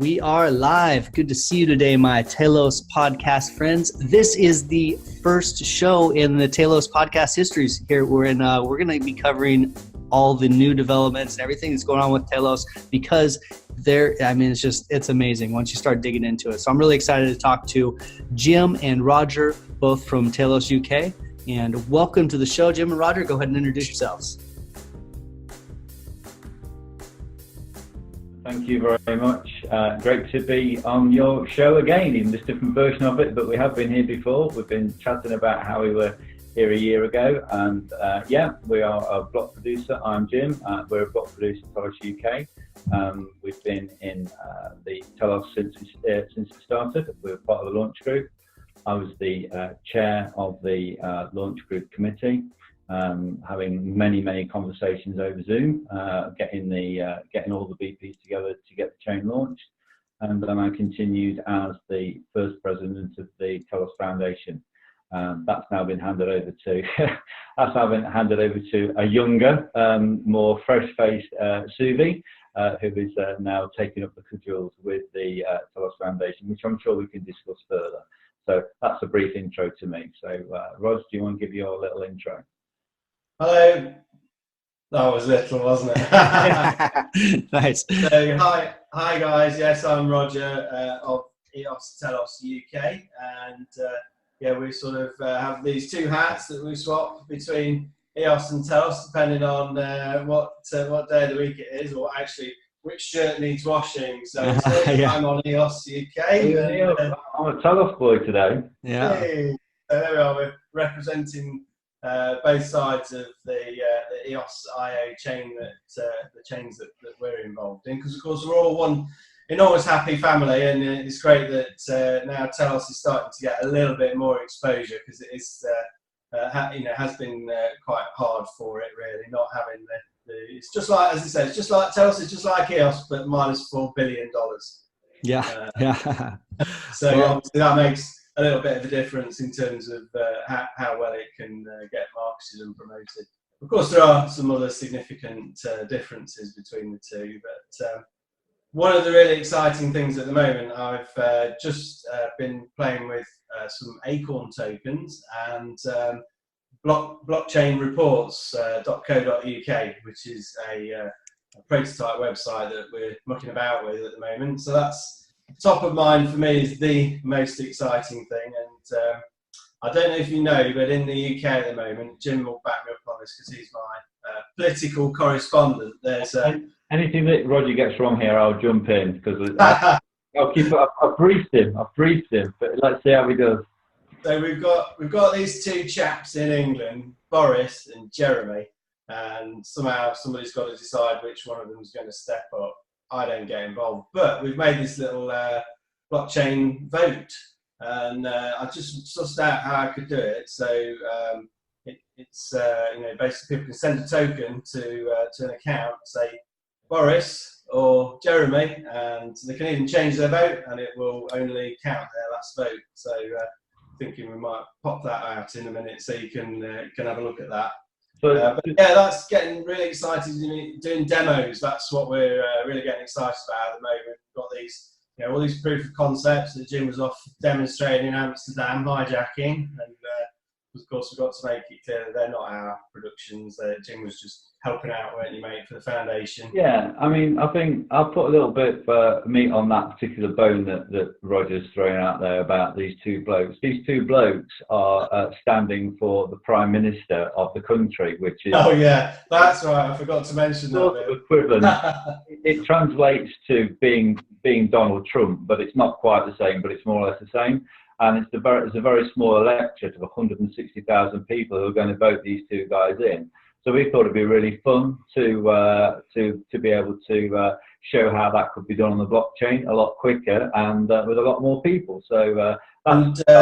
We are live. Good to see you today, my Telos Podcast friends. This is the first show in the Telos Podcast histories. Here we're going to be covering all the new developments and everything that's going on with Telos because it's amazing once you start digging into it. So I'm really excited to talk to Jim and Roger, both from Telos UK. And welcome to the show, Jim and Roger. Go ahead and introduce yourselves. Thank you very much. Great to be on your show again, in this different version of it, but we have been here before. We've been chatting about how we were here a year ago, and we are a block producer. I'm Jim. We're a block producer at Telos UK. We've been in the Telos since it started. We're part of the launch group. I was the chair of the launch group committee. Having many conversations over Zoom, getting all the BPs together to get the chain launched, and then I continued as the first president of the Telos Foundation. That's now been handed over to a younger, more fresh-faced Suvi, who is now taking up the cudgels with the Telos Foundation, which I'm sure we can discuss further. So that's a brief intro to me. So, Ros, do you want to give your little intro? Hello. That was little, wasn't it? Nice. So, hi guys. Yes, I'm Roger of EOS Telos UK, and we sort of have these two hats that we swap between EOS and Telos, depending on what day of the week it is, or actually which shirt needs washing. So I'm on EOS UK. I'm a Telos boy today. Yeah. Hey. So there we are. We're representing both sides of the EOS IO chain, the chains that we're involved in, because of course we're all one enormous happy family, and it's great that now Telos is starting to get a little bit more exposure, because it is has been quite hard for it, really, not having it's just like, as I said, it's just like Telos is just like EOS, but minus $4 billion. Yeah. So obviously that makes a little bit of a difference in terms of how well it can get marketed and promoted. Of course, there are some other significant differences between the two, but one of the really exciting things at the moment, I've just been playing with some Acorn tokens and blockchain reports.co.uk, which is a prototype website that we're mucking about with at the moment. So that's top of mind for me, is the most exciting thing. And I don't know if you know, but in the UK at the moment, Jim will back me up on this because he's my political correspondent. There's anything that Roger gets wrong here, I'll jump in, because I'll keep. I've briefed him, but let's see how he does. So we've got these two chaps in England, Boris and Jeremy, and somehow somebody's got to decide which one of them is going to step up. I don't get involved, but we've made this little blockchain vote, and I just sussed out how I could do it. So it's basically people can send a token to an account, say Boris or Jeremy, and they can even change their vote, and it will only count their last vote. So thinking we might pop that out in a minute, so you can have a look at that. But that's getting really excited. Doing demos, that's what we're really getting excited about at the moment. We've got these, all these proof of concepts that Jim was off demonstrating in Amsterdam, hijacking, and of course we've got to make it clear that they're not our productions. Jim was just helping out, weren't you, mate, for the foundation? Yeah, I mean, I think I'll put a little bit of meat on that particular bone that Roger's throwing out there about these two blokes. These two blokes are standing for the Prime Minister of the country, which is... Oh, yeah, that's right. I forgot to mention sort that. Of equivalent. It translates to being Donald Trump, but it's not quite the same, but it's more or less the same. And it's a very small electorate of 160,000 people who are going to vote these two guys in. So we thought it'd be really fun to be able to show how that could be done on the blockchain a lot quicker and with a lot more people. So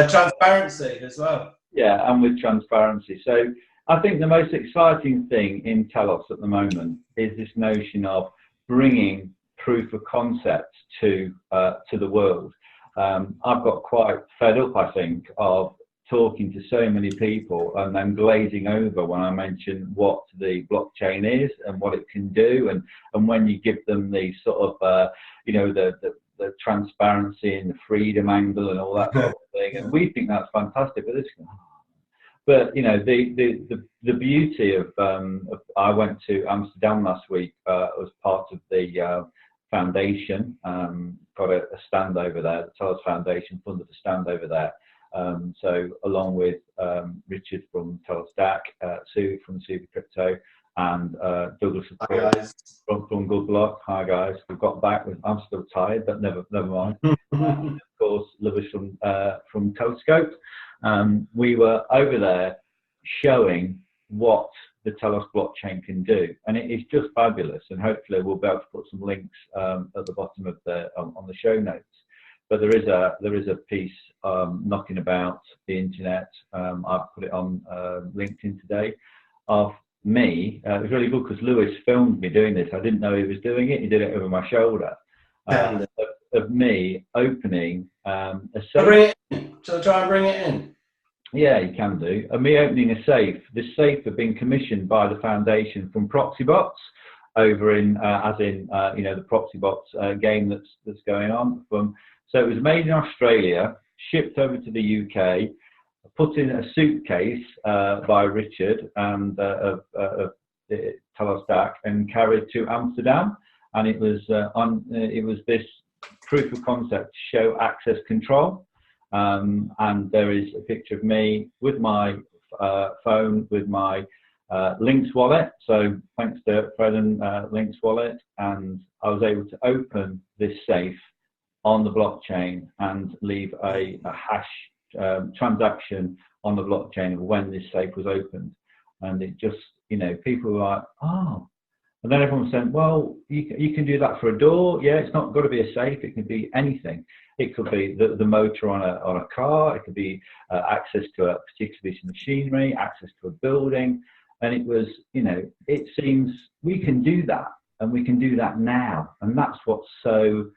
transparency as well. Yeah, and with transparency. So I think the most exciting thing in Telos at the moment is this notion of bringing proof of concept to the world. I've got quite fed up, I think, of talking to so many people and then glazing over when I mention what the blockchain is and what it can do, and when you give them the sort of the the transparency and the freedom angle and all that sort of thing, and we think that's fantastic. But you know, the beauty of I went to Amsterdam last week as part of the foundation. Got a stand over there. The Telos Foundation funded a stand over there. So along with Richard from Telos DAC, Sue from Super Crypto, and Douglas from Good Luck. Hi guys, we've got back. I'm still tired, but never mind. Of course, Lewis from Telescope. We were over there showing what the Telos blockchain can do, and it is just fabulous. And hopefully, we'll be able to put some links at the bottom of on the show notes. But there is a piece knocking about the internet. I've put it on LinkedIn today of me. It was really good because Lewis filmed me doing this. I didn't know he was doing it. He did it over my shoulder. Of me opening a safe. Shall I try and bring it in? Yeah, you can do. And me opening a safe. This safe had been commissioned by the foundation from Proxiebots over in, you know, the Proxiebots game that's going on. So it was made in Australia, shipped over to the UK, put in a suitcase by Richard and of Telos DAC, and carried to Amsterdam. And it was this proof of concept to show access control. And there is a picture of me with my phone, with my Lynx wallet. So thanks to Fred and Lynx wallet, and I was able to open this safe on the blockchain and leave a hash transaction on the blockchain when this safe was opened. And it just, you know, people were like, oh. And then everyone said, well, you can do that for a door. Yeah, it's not got to be a safe. It can be anything. It could be the motor on a car. It could be access to a particular piece of machinery, access to a building. And it was, you know, it seems we can do that, and we can do that now. And that's what's so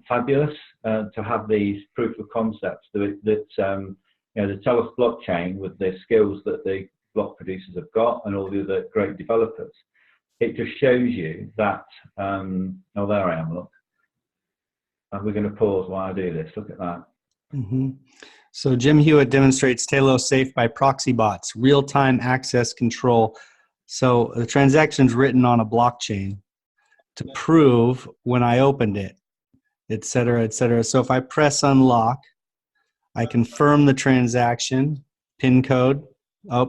fabulous, to have these proof of concepts that you know, the Telos blockchain, with the skills that the block producers have got and all the other great developers. It just shows you that, oh, there I am, look. And we're going to pause while I do this. Look at that. Mm-hmm. So Jim Hewitt demonstrates Telos Safe by Proxiebots, real-time access control. So the transaction's written on a blockchain to prove when I opened it, et cetera, et cetera. So if I press unlock, I confirm the transaction, PIN code,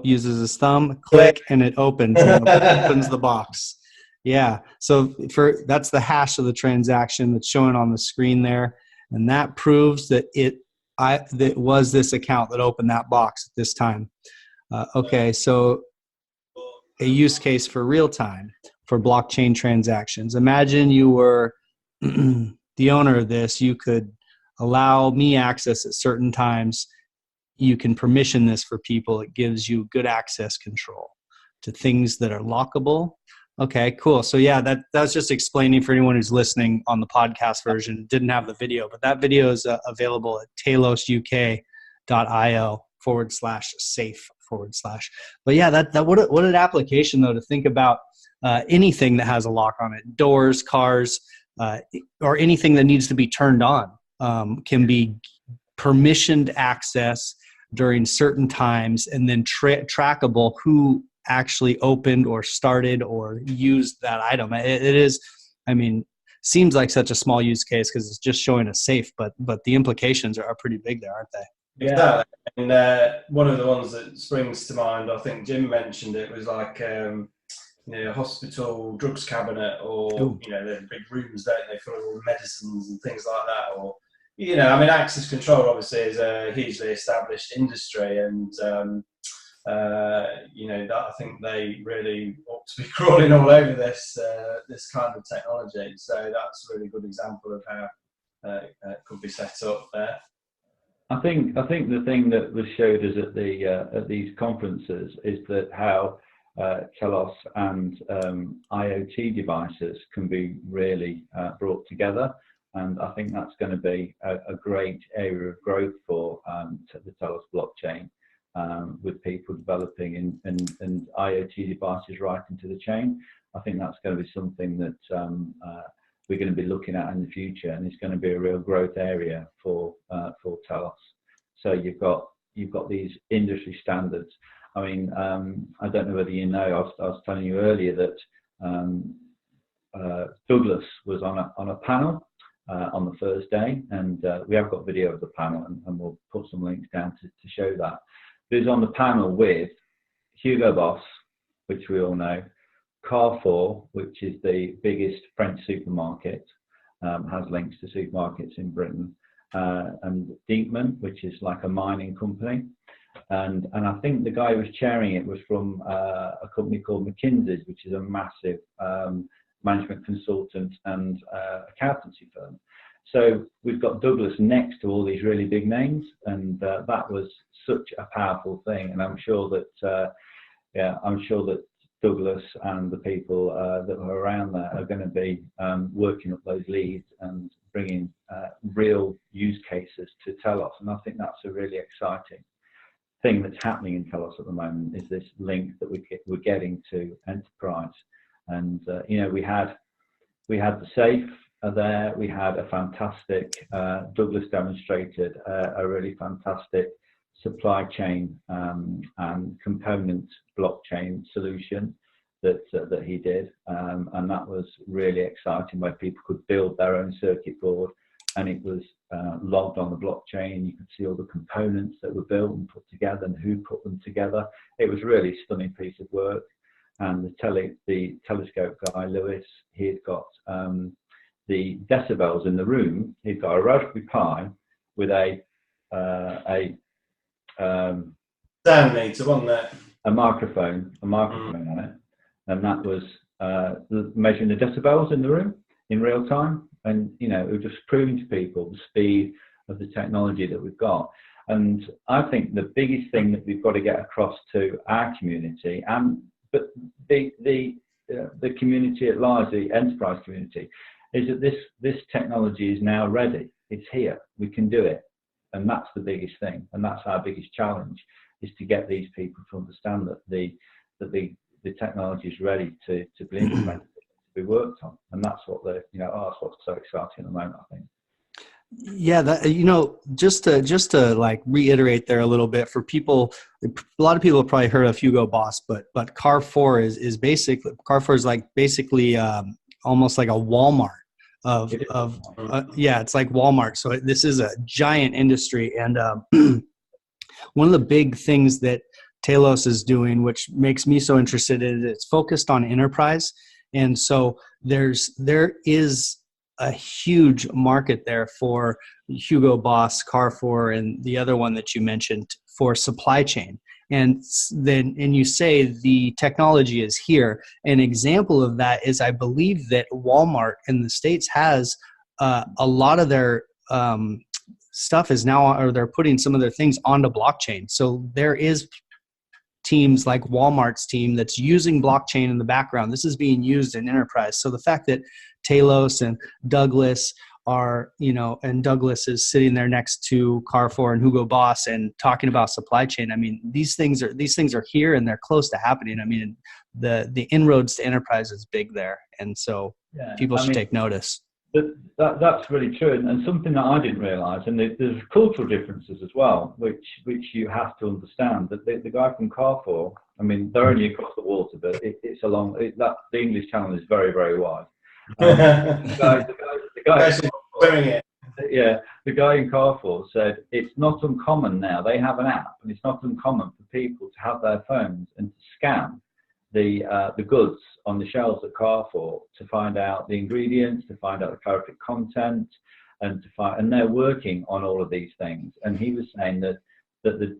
uses his thumb, click, and it opens. And it opens the box. Yeah. So that's the hash of the transaction that's showing on the screen there, and that proves that it was this account that opened that box at this time. Okay. So a use case for real time for blockchain transactions. Imagine you were the owner of this. You could allow me access at certain times. You can permission this for people. It gives you good access control to things that are lockable. Okay, cool. So yeah, that's just explaining for anyone who's listening on the podcast version, didn't have the video, but that video is available at telosuk.io/safe/. But yeah, that what an application though, to think about anything that has a lock on it, doors, cars, or anything that needs to be turned on can be permissioned access during certain times, and then trackable who actually opened or started or used that item. It is, I mean, seems like such a small use case because it's just showing a safe, but the implications are pretty big there, aren't they? Yeah. And one of the ones that springs to mind, I think Jim mentioned it, was like you know, a hospital drugs cabinet, or Ooh. You know, the big rooms, don't they, full of all medicines and things like that. Or, you know, I mean, access control obviously is a hugely established industry, and you know, that I think they really ought to be crawling all over this kind of technology. So that's a really good example of how it could be set up there. I think the thing that was showed us at these conferences is that how Telos and IoT devices can be really brought together, and I think that's going to be a great area of growth for the Telos blockchain, with people developing and IoT devices right into the chain. I think that's going to be something that we're going to be looking at in the future, and it's going to be a real growth area for Telos. So you've got these industry standards. I mean, I don't know whether you know. I was telling you earlier that Douglas was on a panel on the first day, and we have got video of the panel, and we'll put some links down to show that. He was on the panel with Hugo Boss, which we all know, Carrefour, which is the biggest French supermarket, has links to supermarkets in Britain, and Deepman, which is like a mining company. And I think the guy who was chairing it was from a company called McKinsey's, which is a massive management consultant and accountancy firm. So we've got Douglas next to all these really big names, and that was such a powerful thing. And I'm sure that Douglas and the people that are around there are going to be working up those leads and bringing real use cases to Telos. And I think that's a really exciting thing that's happening in Telos at the moment, is this link that we're getting to enterprise. And we had the safe there. We had a fantastic Douglas demonstrated a really fantastic supply chain and component blockchain solution that he did, and that was really exciting, where people could build their own circuit board, and it was logged on the blockchain. You could see all the components that were built and put together and who put them together. It was a really stunning piece of work. And the telescope guy, Lewis, he had got the decibels in the room. He'd got a Raspberry Pi with a microphone on it, and that was measuring the decibels in the room in real time. And it was just proving to people the speed of the technology that we've got. And I think the biggest thing that we've got to get across to our community, but the community at large, the enterprise community, is that this technology is now ready. It's here. We can do it. And that's the biggest thing. And that's our biggest challenge, is to get these people to understand that the technology is ready to be implemented, to be worked on. And that's what that's what's so exciting at the moment, I think. Yeah, just to like reiterate there a little bit for people, a lot of people have probably heard of Hugo Boss, but Carrefour is basically almost like a Walmart it's like Walmart. So this is a giant industry, and one of the big things that Telos is doing, which makes me so interested, is it's focused on enterprise, and so there is a huge market there for Hugo Boss, Carrefour, and the other one that you mentioned for supply chain. And you say the technology is here. An example of that is, I believe that Walmart in the States has a lot of their stuff is now, or they're putting some of their things onto blockchain. So there is teams like Walmart's team that's using blockchain in the background. This is being used in enterprise. So the fact that Telos and Douglas are, and Douglas is sitting there next to Carrefour and Hugo Boss and talking about supply chain. I mean, these things are here and they're close to happening. I mean, the inroads to enterprise is big there, and so people should take notice. That's really true, and something that I didn't realise, and there's cultural differences as well, which you have to understand. That the guy from Carrefour, I mean, they're only across the water, but the English Channel is very, very wide. The guy in Carrefour said it's not uncommon now. They have an app, and it's not uncommon for people to have their phones and to scan the goods on the shelves at Carrefour to find out the ingredients, to find out the calorific content, and they're working on all of these things. And he was saying that the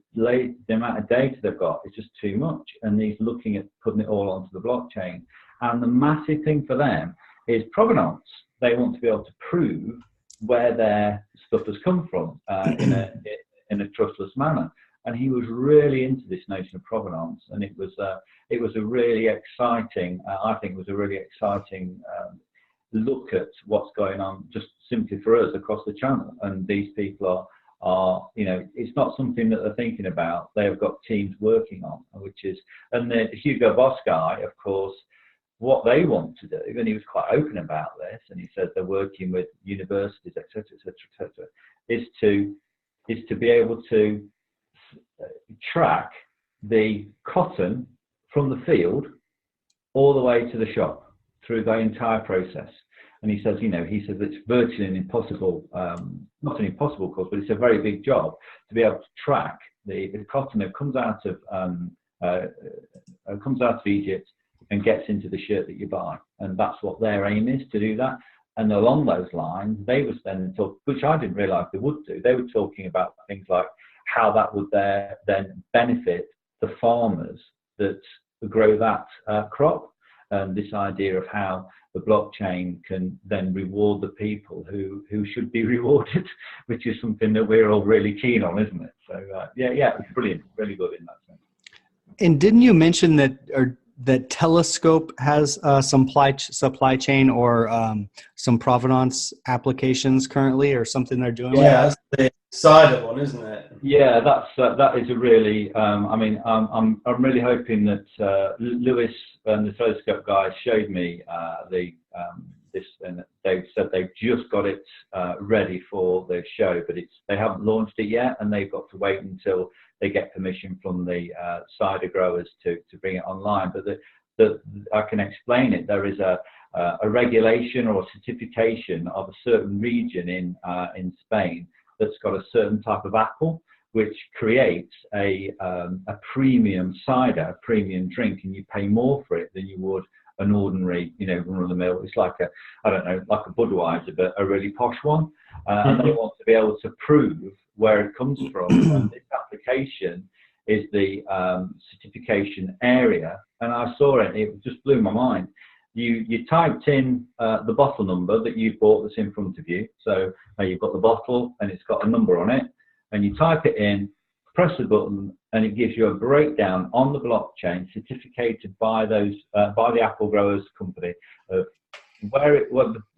amount of data they've got is just too much, and he's looking at putting it all onto the blockchain. And the massive thing for them is provenance. They want to be able to prove where their stuff has come from in a trustless manner. And he was really into this notion of provenance, and it was a really exciting. I think it was a really exciting look at what's going on, just simply for us across the channel. And these people are it's not something that they're thinking about. They have got teams working on, and the Hugo Boss guy, of course, what they want to do, and he was quite open about this, and he said they're working with universities, etc., is to be able to track the cotton from the field all the way to the shop through the entire process. And he says, it's virtually an impossible, not an impossible course, but it's a very big job to be able to track the cotton that comes out of Egypt and gets into the shirt that you buy. And that's what their aim is, to do that. And along those lines, they were then talking, which I didn't realise they would do. They were talking about things like how that would then benefit the farmers that grow that crop, and this idea of how the blockchain can then reward the people who should be rewarded, which is something that we're all really keen on, isn't it? So it's brilliant, really good in that sense. And didn't you mention that Telescope has some supply chain or some provenance applications currently, or something they're doing? Yeah, that's the cider one, isn't it? Yeah, that is a really. I'm really hoping that Lewis and the Telescope guys showed me this, and they've said they've just got it ready for the show, but they haven't launched it yet, and they've got to wait until they get permission from the cider growers to bring it online. But I can explain it. There is a regulation or a certification of a certain region in Spain that's got a certain type of apple, which creates a premium cider, a premium drink, and you pay more for it than you would an ordinary, run-of-the-mill. It's like like a Budweiser, but a really posh one. And they want to be able to prove where it comes from. And this application is the certification area. And I saw it, it just blew my mind. You typed in the bottle number that you bought that's in front of you. So you've got the bottle and it's got a number on it, and you type it in, press the button, and it gives you a breakdown on the blockchain, certificated by by the apple growers company, of where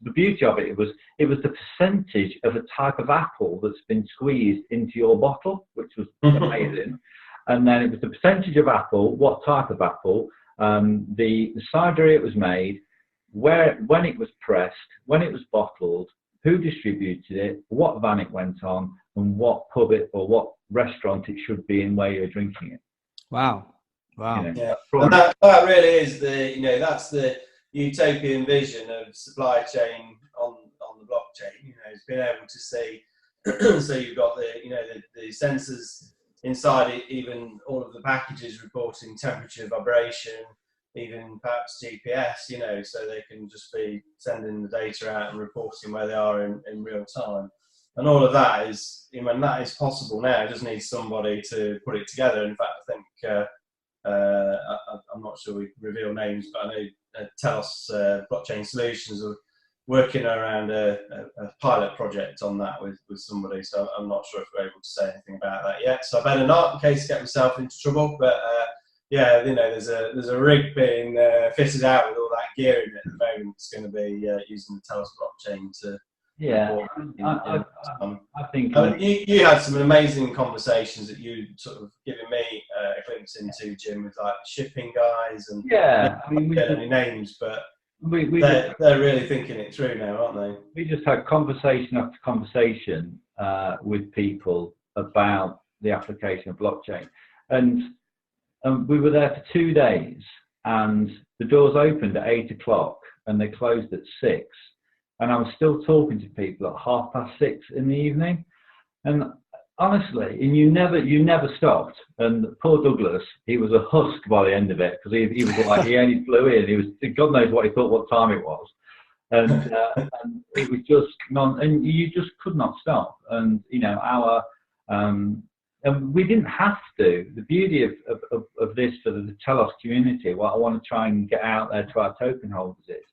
the beauty of it was the percentage of a type of apple that's been squeezed into your bottle, which was amazing. And then it was the percentage of apple, what type of apple, the cider it was made, when it was pressed, when it was bottled, who distributed it, what van it went on, and what pub it or what restaurant it should be in where you're drinking it. Wow. Yeah. And that really is that's the utopian vision of supply chain on the blockchain. It's been able to see. So you've got the sensors inside it, even all of the packages reporting temperature, vibration, even perhaps GPS, so they can just be sending the data out and reporting where they are in real time. And all of that is, that is possible now. It just needs somebody to put it together. In fact, I think, I'm not sure we reveal names, but I know Telos Blockchain Solutions are working around a pilot project on that with somebody, so I'm not sure if we're able to say anything about that yet. So I better not, in case I get myself into trouble. But there's a rig being fitted out with all that gear in it at the moment. It's going to be using the Telos blockchain to. Yeah, I think you had some amazing conversations that you sort of given me a glimpse into, Jim, with like shipping guys and we get any names, but. They're really thinking it through now, aren't they? We just had conversation after conversation with people about the application of blockchain, and we were there for 2 days, and the doors opened at 8 o'clock and they closed at 6, and I was still talking to people at 6:30 in the evening, and honestly, and you never stopped. And poor Douglas, he was a husk by the end of it, because he was like, he only flew in. He was, God knows what he thought, what time it was, and it was just and you just could not stop. And and we didn't have to. The beauty of this for the Telos community, what I want to try and get out there to our token holders is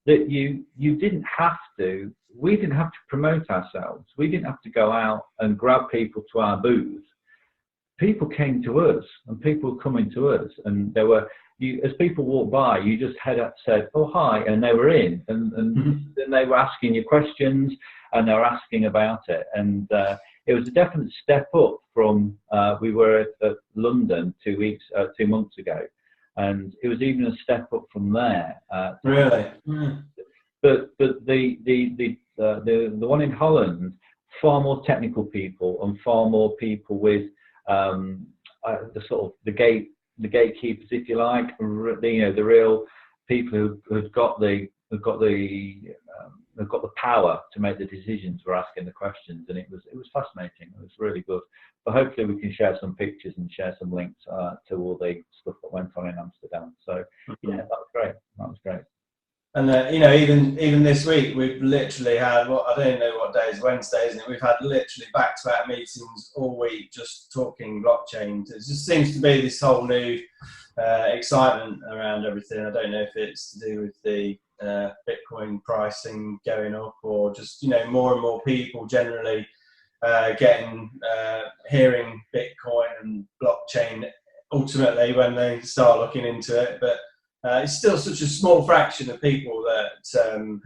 that you didn't have to. We didn't have to promote ourselves. We didn't have to go out and grab people to our booth. People came to us, and people were coming to us, and there were, as people walked by, you just said, "Oh, hi," and they were in, and then they were asking you questions, and they were asking about it, and it was a definite step up from we were at London 2 months ago, and it was even a step up from there. Really? But the one in Holland, far more technical people and far more people with the sort of the gatekeepers, if you like, the real people who've got the power to make the decisions were asking the questions, and it was fascinating. It was really good. But hopefully we can share some pictures and share some links to all the stuff that went on in Amsterdam. So yeah, that was great. And even this week we've literally had, I don't even know what day is, Wednesday, isn't it? We've had literally back-to-back meetings all week just talking blockchain. It just seems to be this whole new excitement around everything. I don't know if it's to do with the Bitcoin pricing going up, or just more and more people generally hearing Bitcoin and blockchain ultimately when they start looking into it. But it's still such a small fraction of people that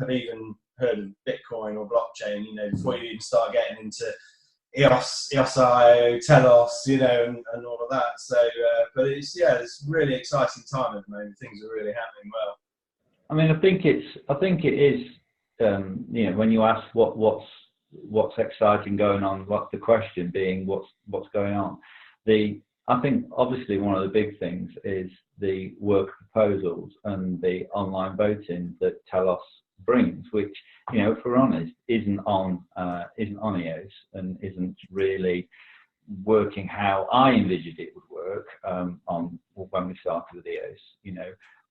have even heard of Bitcoin or blockchain, before you even start getting into EOS IO, Telos, and all of that. So, but it's a really exciting time at the moment. Things are really happening well. I mean, I think it is. When you ask what's exciting going on, what's the question being, what's going on? I think obviously one of the big things is the work proposals and the online voting that Telos brings, which, if we're honest, isn't on EOS and isn't really working how I envisioned it would work when we started with EOS.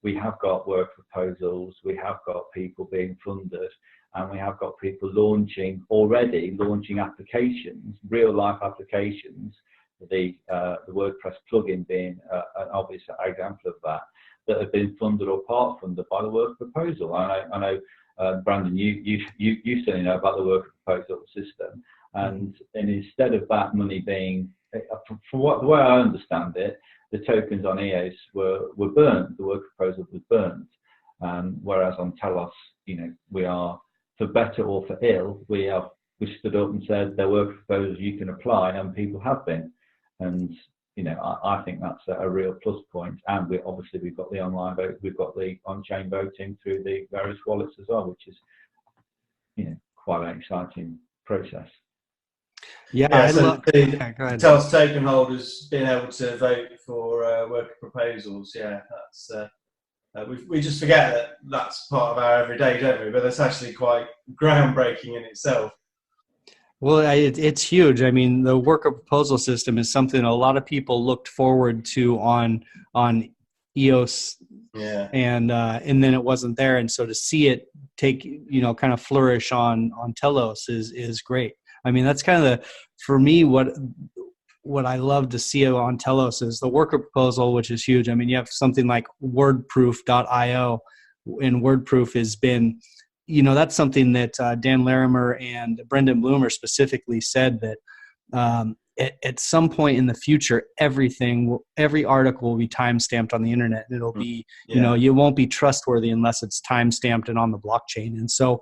We have got work proposals, we have got people being funded, and we have got people already launching applications, real life applications. The WordPress plugin being an obvious example of that have been funded or part funded by the work proposal. I know, Brandon, you certainly know about the work proposal system, and instead of that money being, the way I understand it, the tokens on EOS were burned. The work proposal was burned, whereas on Telos, we are, for better or for ill, we stood up and said there were proposals you can apply, and people have been. And I think that's a real plus point. And we've got the online vote, we've got the on-chain voting through the various wallets as well, which is quite an exciting process. So the Telos token holders being able to vote for worker proposals. Yeah, that's we just forget that that's part of our everyday, don't we? But that's actually quite groundbreaking in itself. Well, it's huge. I mean, the worker proposal system is something a lot of people looked forward to on EOS, and then it wasn't there, and so to see it take kind of flourish on Telos is great. I mean, that's kind of for me what I love to see on Telos is the worker proposal, which is huge. I mean, you have something like wordproof.io, and wordproof has been, that's something that Dan Larimer and Brendan Bloomer specifically said that at some point in the future, every article will be timestamped on the internet, and it'll be, you won't be trustworthy unless it's timestamped and on the blockchain. And so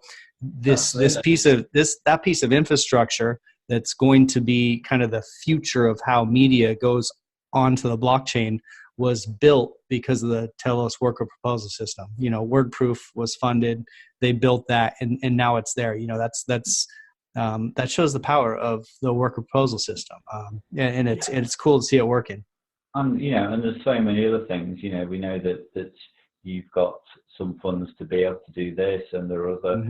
that piece of infrastructure that's going to be kind of the future of how media goes onto the blockchain was built because of the Telos worker proposal system. WordProof was funded, they built that, and now it's there. That shows the power of the worker proposal system, and it's cool to see it working. And there's so many other things. We know that you've got some funds to be able to do this, and there are other.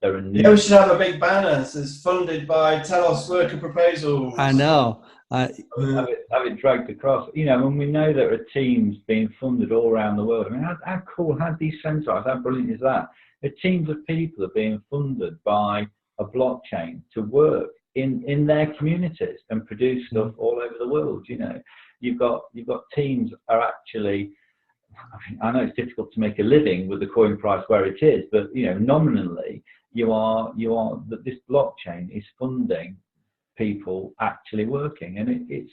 There are new. Yeah, we should have a big banner that says funded by Telos worker proposals. I know. Have it dragged across, and we know there are teams being funded all around the world. I mean, how cool, how decentralized, how brilliant is that? The teams of people are being funded by a blockchain to work in their communities and produce stuff all over the world. You've got teams are actually. I know it's difficult to make a living with the coin price where it is, but nominally you are that this blockchain is funding people actually working, and it's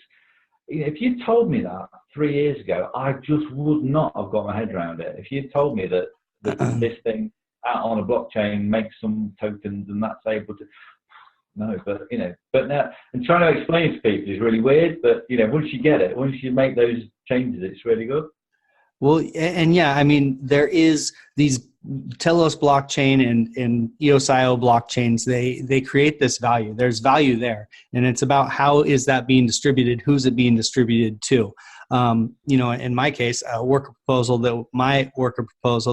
if you told me that 3 years ago, I just would not have got my head around it. If you told me that this thing out on a blockchain makes some tokens and that's able to, no, but now, and trying to explain it to people is really weird, but once you get it, once you make those changes, it's really good. Well, and yeah, I mean, there is these Telos blockchain and EOS IO blockchains. They create this value. There's value there, and it's about how is that being distributed? Who's it being distributed to? In my case, my worker proposal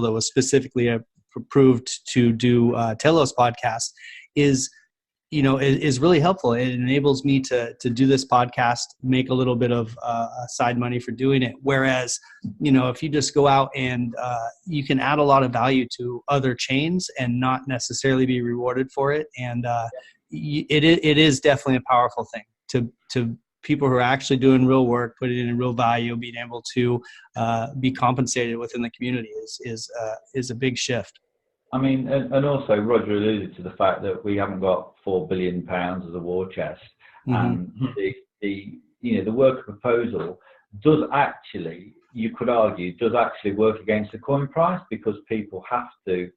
that was specifically approved to do Telos podcast is really helpful. It enables me to do this podcast, make a little bit of side money for doing it. Whereas, if you just go out and you can add a lot of value to other chains and not necessarily be rewarded for it. And it is definitely a powerful thing to people who are actually doing real work, putting in real value, being able to be compensated within the community is a big shift. I mean, and also Roger alluded to the fact that we haven't got £4 billion as a war chest, and the worker proposal does actually, you could argue, work against the coin price, because people have to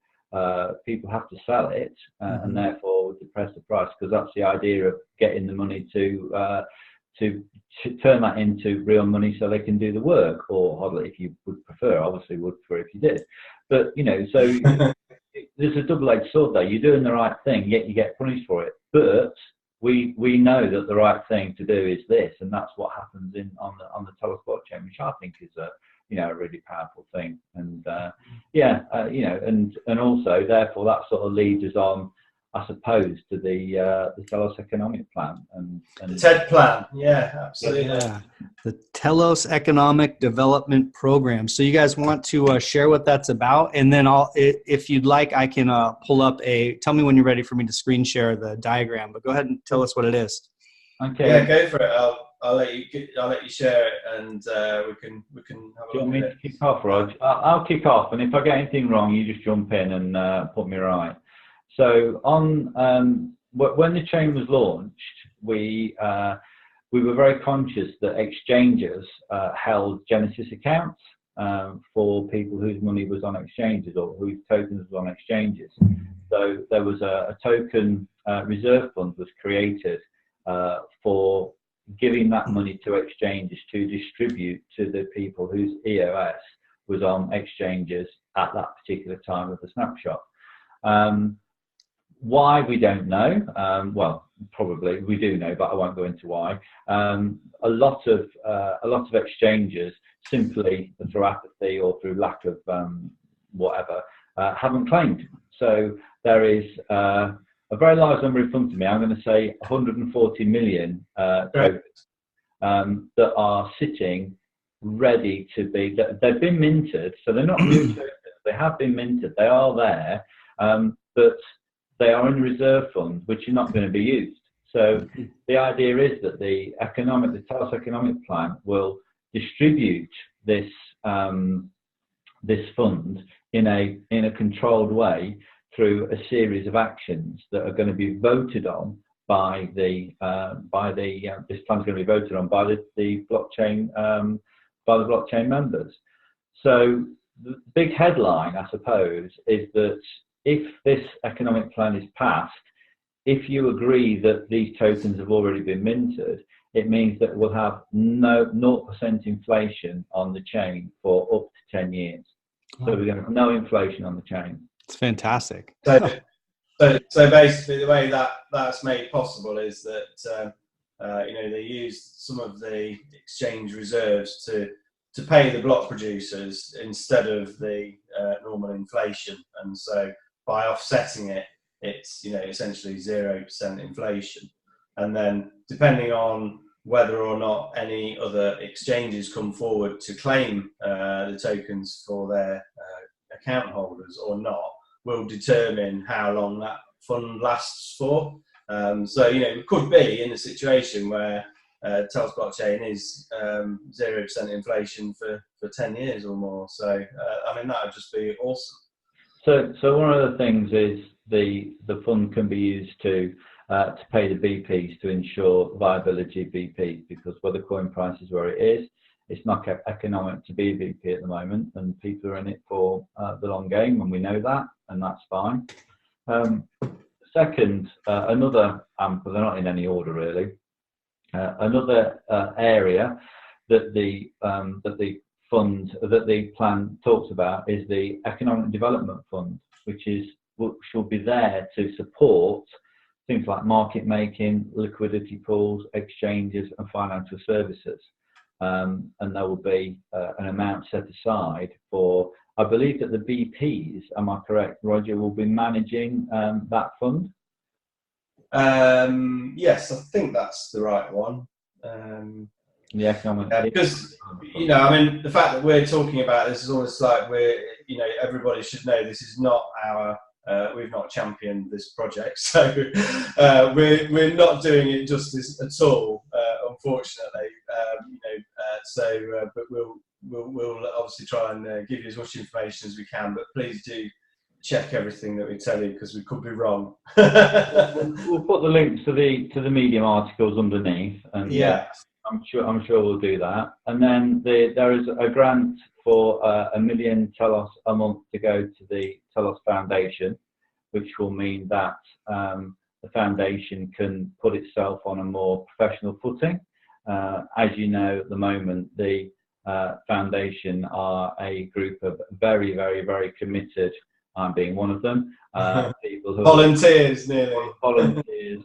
sell it, and therefore depress the price, because that's the idea of getting the money to turn that into real money so they can do the work, or hodl if you would prefer. Obviously would prefer if you did, but so. There's a double-edged sword there. You're doing the right thing, yet you get punished for it. But we know that the right thing to do is this, and that's what happens on the Telos blockchain, which I think is a really powerful thing. And and also therefore that sort of leads us on, I suppose, to the Telos economic plan and the TED plan. Yeah, absolutely. Yeah. The Telos Economic Development Program. So you guys want to share what that's about, and then if you'd like, I can pull up tell me when you're ready for me to screen share the diagram. But go ahead and tell us what it is. Okay. Yeah, go for it. I'll let you share it, and we can have a look. Do you want me to kick off, Rog? I'll kick off, and if I get anything wrong, you just jump in and put me right. So when the chain was launched, we were very conscious that exchanges held Genesis accounts for people whose money was on exchanges or whose tokens was on exchanges. So there was a token reserve fund was created for giving that money to exchanges to distribute to the people whose EOS was on exchanges at that particular time of the snapshot. Why, we don't know. Well, probably we do know, but I won't go into why. A lot of exchanges, simply through apathy or through lack of whatever, haven't claimed. So there is a very large number in front of me. I'm going to say 140 million tokens that are sitting ready to be. They've been minted, so they're not new tokens. They have been minted. They are there, but they are in a reserve fund, which are not going to be used. So the idea is that the Telos economic plan will distribute this this fund in a controlled way through a series of actions that are going to be voted on by this plan is going to be voted on by the blockchain members. So the big headline, I suppose, is that if this economic plan is passed, if you agree that these tokens have already been minted, it means that we'll have 0% inflation on the chain for up to 10 years. So we're going to have no inflation on the chain. It's fantastic. So basically, the way that's made possible is that they use some of the exchange reserves to pay the block producers instead of the normal inflation, and so by offsetting it, it's essentially 0% inflation. And then depending on whether or not any other exchanges come forward to claim the tokens for their account holders or not, will determine how long that fund lasts for. So it could be in a situation where Telos blockchain is 0% inflation for 10 years or more. So that would just be awesome. So one of the things is the fund can be used to pay the BPs to ensure viability of BPs, because where the coin price is where it is, it's not economic to be a BP at the moment, and people are in it for the long game, and we know that, and that's fine. Second, another they're not in any order really. Another area that the fund that the plan talks about is the Economic Development Fund, which will be there to support things like market making, liquidity pools, exchanges, and financial services. And there will be an amount set aside for, I believe that the BPs, am I correct, Roger, will be managing that fund? Yes, I think that's the right one. The economic, because I mean, the fact that we're talking about this is almost like everybody should know this is not our. We've not championed this project, so we're not doing it justice at all, unfortunately. But we'll obviously try and give you as much information as we can. But please do check everything that we tell you, because we could be wrong. We'll put the links to the Medium articles underneath, and yeah, I'm sure we'll do that. And then there is a grant for $1 million Telos a month to go to the Telos Foundation, which will mean that the foundation can put itself on a more professional footing. As you know, at the moment, the foundation are a group of very, very, very committed. I'm being one of them. People who volunteers, volunteers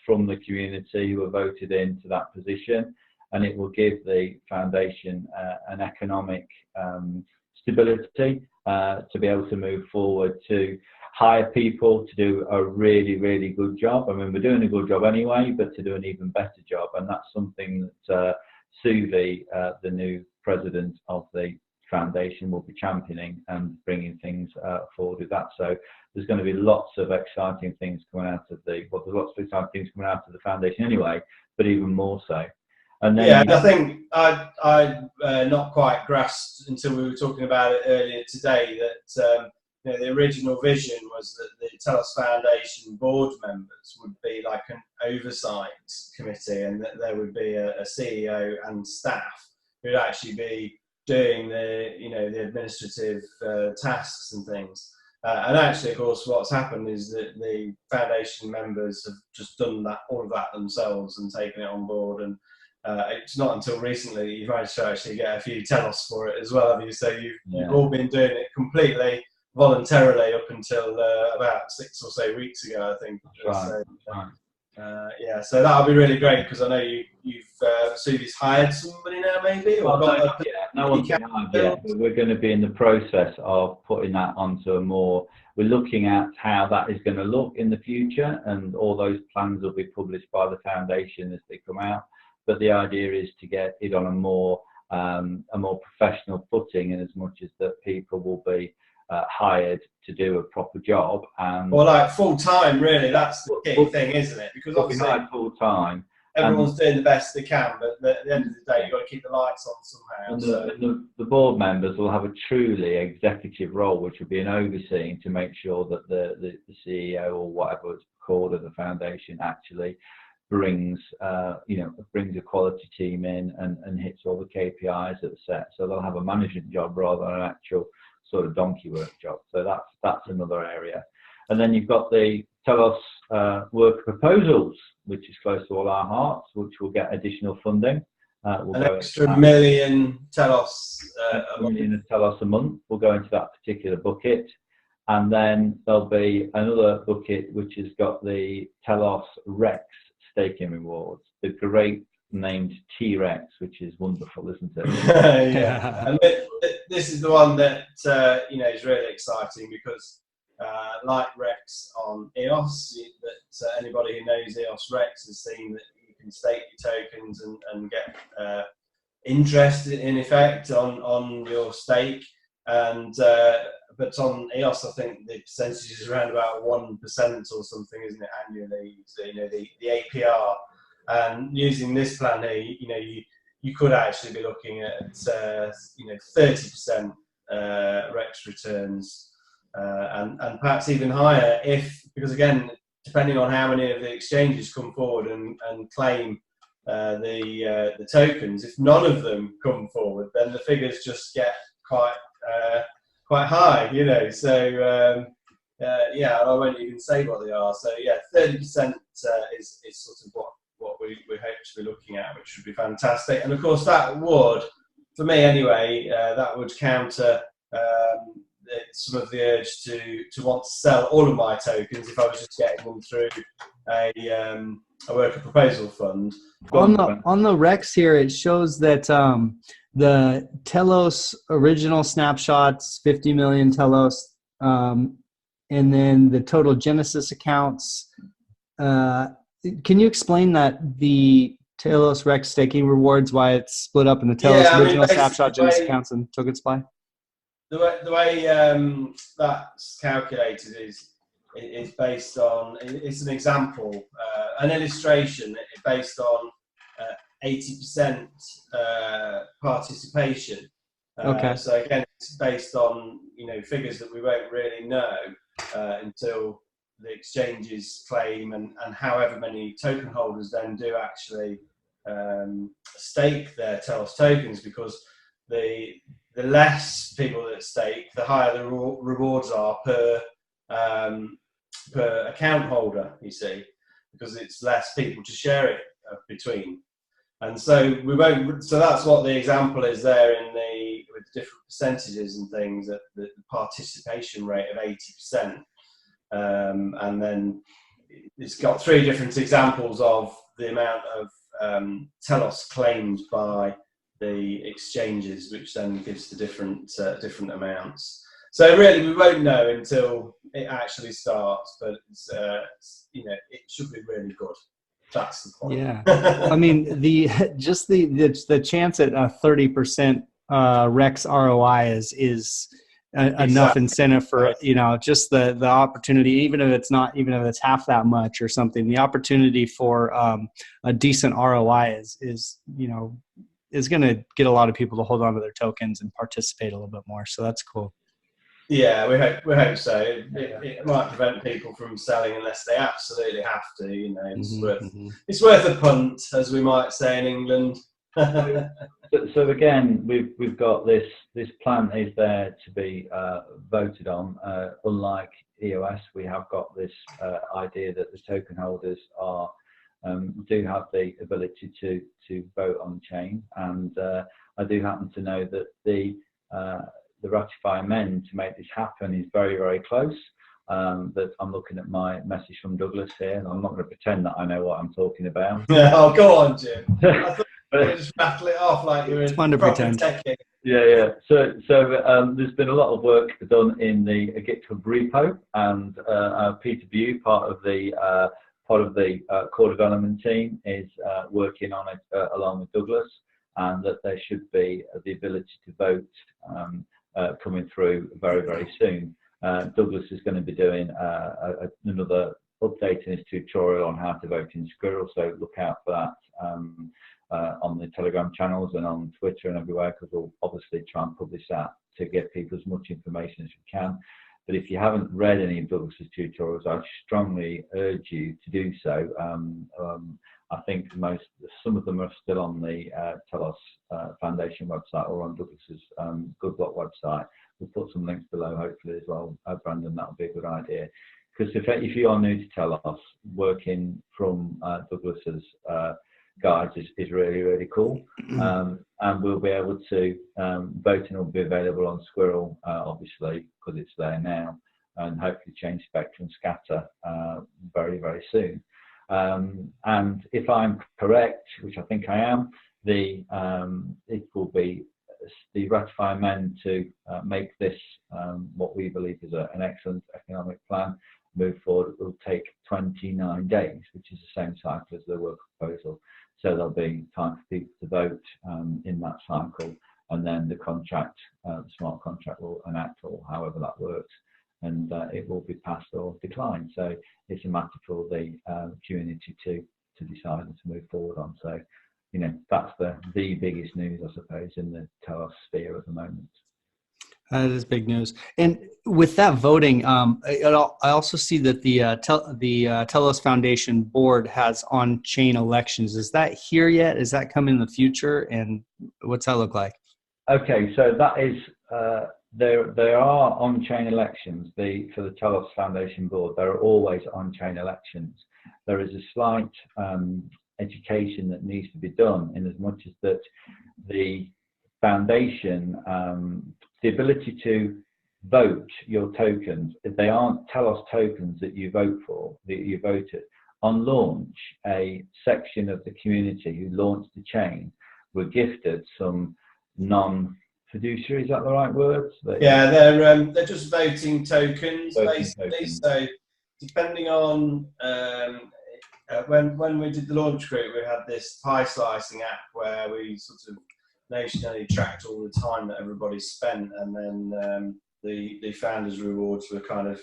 from the community who are voted into that position, and it will give the foundation an economic stability to be able to move forward, to hire people to do a really, really good job. I mean, we're doing a good job anyway, but to do an even better job, and that's something that Suvi, the new president of the foundation, will be championing and bringing things forward with that. So there's going to be lots of exciting things coming out of there's lots of exciting things coming out of the foundation anyway, but even more so. And then, I think I not quite grasped until we were talking about it earlier today that the original vision was that the Telos Foundation board members would be like an oversight committee, and that there would be a CEO and staff who would actually be doing the administrative tasks and things. And actually, of course, what's happened is that the foundation members have just done all of that themselves and taken it on board. And it's not until recently that you've managed to actually get a few Telos for it as well, have you? So you've all been doing it completely voluntarily up until about 6 or so weeks ago, I think. Right. So, so that'll be really great, because I know you've Suvi's hired somebody now, maybe? Or no one's hired yet, but we're going to be in the process of putting that onto we're looking at how that is going to look in the future, and all those plans will be published by the foundation as they come out. But the idea is to get it on a more professional footing, and as much as that people will be hired to do a proper job, and like full time, really. That's the key thing, isn't it? Because obviously full time, everyone's doing the best they can, but at the end of the day, you've got to keep the lights on somehow. And the board members will have a truly executive role, which will be an overseeing to make sure that the CEO, or whatever it's called at the foundation, actually brings a quality team in and hits all the KPIs that are set. So they'll have a management job rather than an actual sort of donkey work job. So that's another area. And then you've got the Telos work proposals, which is close to all our hearts, which will get additional funding. An extra $1 million Telos a month will go into that particular bucket. And then there'll be another bucket which has got the Telos Rex staking rewards, the great named T-Rex, which is wonderful, isn't it? Yeah. And this is the one that is really exciting, because like Rex on EOS, that anybody who knows EOS Rex has seen that you can stake your tokens and get interest in effect on your stake. And but on EOS, I think the percentage is around about 1% or something, isn't it, annually? So, the APR. And using this plan here, you could actually be looking at 30% Rex returns, and perhaps even higher, because again, depending on how many of the exchanges come forward and claim the tokens, if none of them come forward, then the figures just get quite high, So I won't even say what they are. So 30% is sort of what we hope to be looking at, which would be fantastic. And of course, that would for me anyway, that would counter some of the urge to want to sell all of my tokens if I was just getting them through a worker proposal fund. On the Rex here, it shows that the Telos original snapshots, 50 million Telos, and then the total Genesis accounts. Can you explain that the Telos Rex staking rewards, why it's split up in the Telos original snapshot, Genesis accounts, and token supply? The way that's calculated is based on, it's an example, an illustration based on 80% participation. Okay. So again, it's based on figures that we won't really know until the exchanges claim and however many token holders then do actually stake their Telos tokens, because the less people that stake, the higher the rewards are per account holder, you see, because it's less people to share it between. And so we won't. So that's what the example is there with different percentages and things, at the participation rate of 80%, and then it's got 3 different examples of the amount of Telos claimed by the exchanges, which then gives the different amounts. So really, we won't know until it actually starts, but it should be really good. That's the point. Yeah, I mean the chance at a 30% Rex ROI is enough incentive for just the opportunity, even if it's half that much or something. The opportunity for a decent ROI is going to get a lot of people to hold on to their tokens and participate a little bit more. So that's cool. Yeah, we hope so. It might prevent people from selling unless they absolutely have to. It's worth a punt, as we might say in England. So again, we've got this plan is there to be voted on. Unlike EOS, we have got this idea that the token holders do have the ability to vote on chain, and I do happen to know that the ratify amend to make this happen is very, very close. That I'm looking at my message from Douglas here, and I'm not going to pretend that I know what I'm talking about. Oh, go on, Jim. I thought you were just rattle it off like you're in proper techie. Yeah. So there's been a lot of work done in the GitHub repo, and Peter Bew, part of the core development team, is working on it along with Douglas, and that there should be the ability to vote coming through very, very soon. Douglas is going to be doing another update in his tutorial on how to vote in Squirrel, so look out for that on the Telegram channels and on Twitter and everywhere, because we'll obviously try and publish that to get people as much information as we can. But if you haven't read any of Douglas's tutorials, I strongly urge you to do so. I think some of them are still on the Telos Foundation website or on Douglas's Good Block website. We'll put some links below, hopefully, as well, Brandon. That would be a good idea. Because if you are new to Telos, working from Douglas's guides is really, really cool. And we'll be able to, voting will be available on Squirrel, obviously, because it's there now, and hopefully change Spectrum Scatter very, very soon. And if I'm correct, which I think I am, it will be the ratify amend to make this what we believe is an excellent economic plan move forward. It will take 29 days, which is the same cycle as the work proposal. So there'll be time for people to vote in that cycle, and then the contract, the smart contract will enact, or however that works, and it will be passed or declined. So it's a matter for the community to decide and to move forward on. So, that's the biggest news, I suppose, in the Telos sphere at the moment. That is big news. And with that voting, I also see that the Telos Foundation board has on-chain elections. Is that here yet? Is that coming in the future? And what's that look like? Okay, so that is there are on-chain elections. For the Telos Foundation board, there are always on-chain elections. There is a slight education that needs to be done, in as much as that the foundation, the ability to vote your tokens, if they aren't Telos tokens that you vote for, that you voted, on launch, a section of the community who launched the chain were gifted some non-fiduciary, is that the right word? Yeah, they're just voting tokens, basically. Tokens. So depending on when we did the launch group, we had this pie slicing app where we sort of nationally tracked all the time that everybody spent, and then the founders' rewards were kind of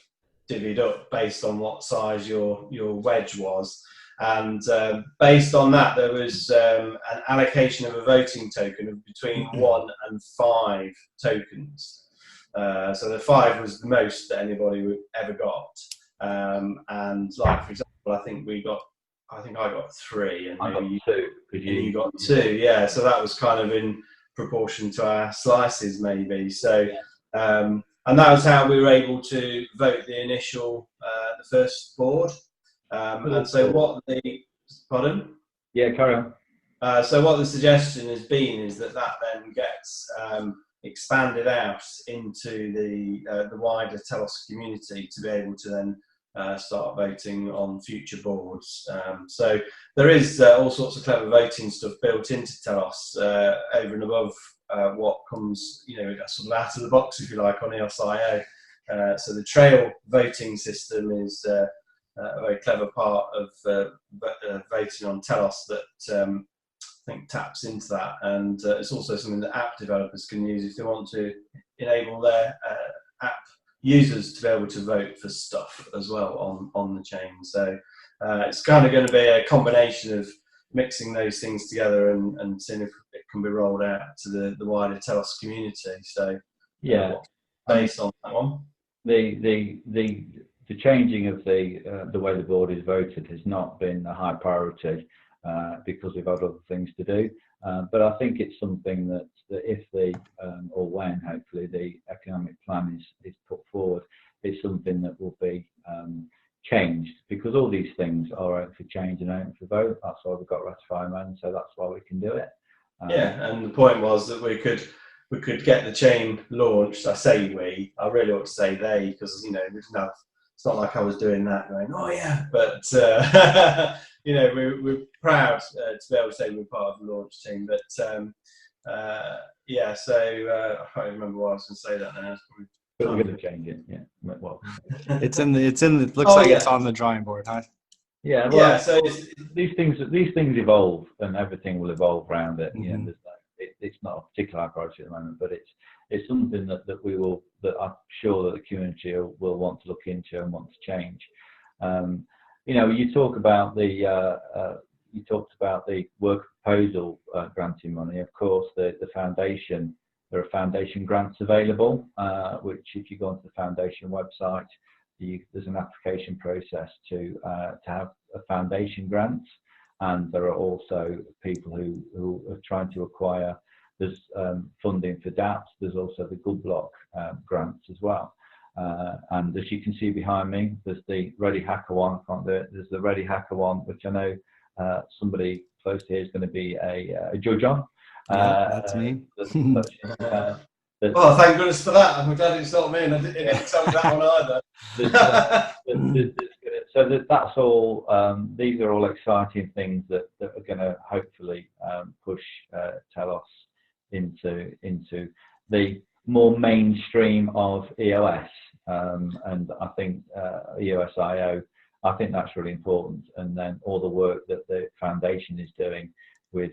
divvied up based on what size your wedge was. And based on that, there was an allocation of a voting token of between 1 and 5 tokens. So the 5 was the most that anybody ever got. And like, for example, I think I got 3, and maybe you got 2. Yeah, so that was kind of in proportion to our slices, maybe. So, and that was how we were able to vote the initial, the first board. And so what the, pardon? Yeah, carry on. So what the suggestion has been is that then gets expanded out into the wider Telos community to be able to then start voting on future boards. So there is all sorts of clever voting stuff built into Telos over and above what comes, sort of out of the box, if you like, on EOS IO. So the trail voting system is a very clever part of voting on Telos that I think taps into that, and it's also something that app developers can use if they want to enable their app users to be able to vote for stuff as well on the chain. So it's kind of going to be a combination of mixing those things together and seeing if it can be rolled out to the wider Telos community. So yeah, based on that one, the changing of the way the board is voted has not been a high priority because we've had other things to do. But I think it's something that if or when hopefully the economic plan is put forward, it's something that will be changed, because all these things are open for change and open for vote. That's why we've got ratifying men, so that's why we can do it. Yeah, and the point was that we could get the chain launched. I say we, I really ought to say they, because it's not like I was doing that going, oh yeah, but we're proud to be able to say we're part of the launch team. But yeah, so I can't remember why I was going to say that now. But we're going to change it, yeah. Well, it's on the drawing board, huh? Yeah, well, yeah. So these things evolve, and everything will evolve around it. Mm-hmm. It's not a particular priority at the moment, but it's something that I'm sure that the community will want to look into and want to change. You talk about you talked about the work proposal granting money. Of course, the foundation, there are foundation grants available, which if you go onto the foundation website, there's an application process to have a foundation grant, and there are also people who are trying to acquire. There's funding for DApps. There's also the Good Block grants as well. And as you can see behind me, there's the Ready Hacker one. I can't do it. There's the Ready Hacker one, which I know somebody close to here is going to be a judge on. That's me. Well, thank goodness for that. I'm glad it's not me, and it didn't tell me that one either. So that's all. These are all exciting things that are going to hopefully push Telos into the more mainstream of EOS, and I think EOS IO. I think that's really important, and then all the work that the foundation is doing with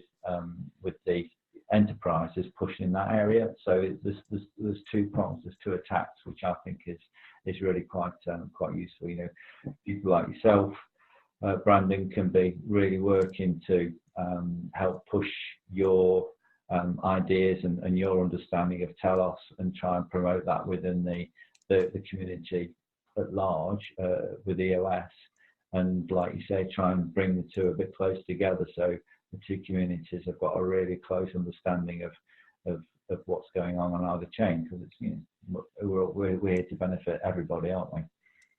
the enterprise is pushing in that area. So there's 2 prongs, there's 2 attacks, which I think is really quite useful. People like yourself, Brandon, can be really working to help push your ideas and your understanding of Telos, and try and promote that within the community at large with EOS, and like you say, try and bring the 2 a bit close together, so the 2 communities have got a really close understanding of what's going on either chain, because it's we're here to benefit everybody, aren't we?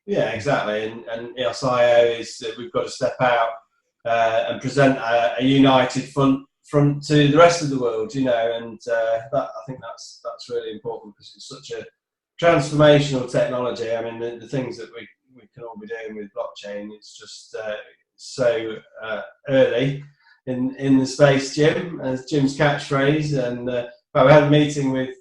Yeah, exactly. And EOS IO is we've got to step out and present a united front front to the rest of the world, you know, and that, I think that's really important because it's such a transformational technology. I mean, the things that we can all be doing with blockchain, it's just so early in the space, Jim, as Jim's catchphrase. And well, we had a meeting with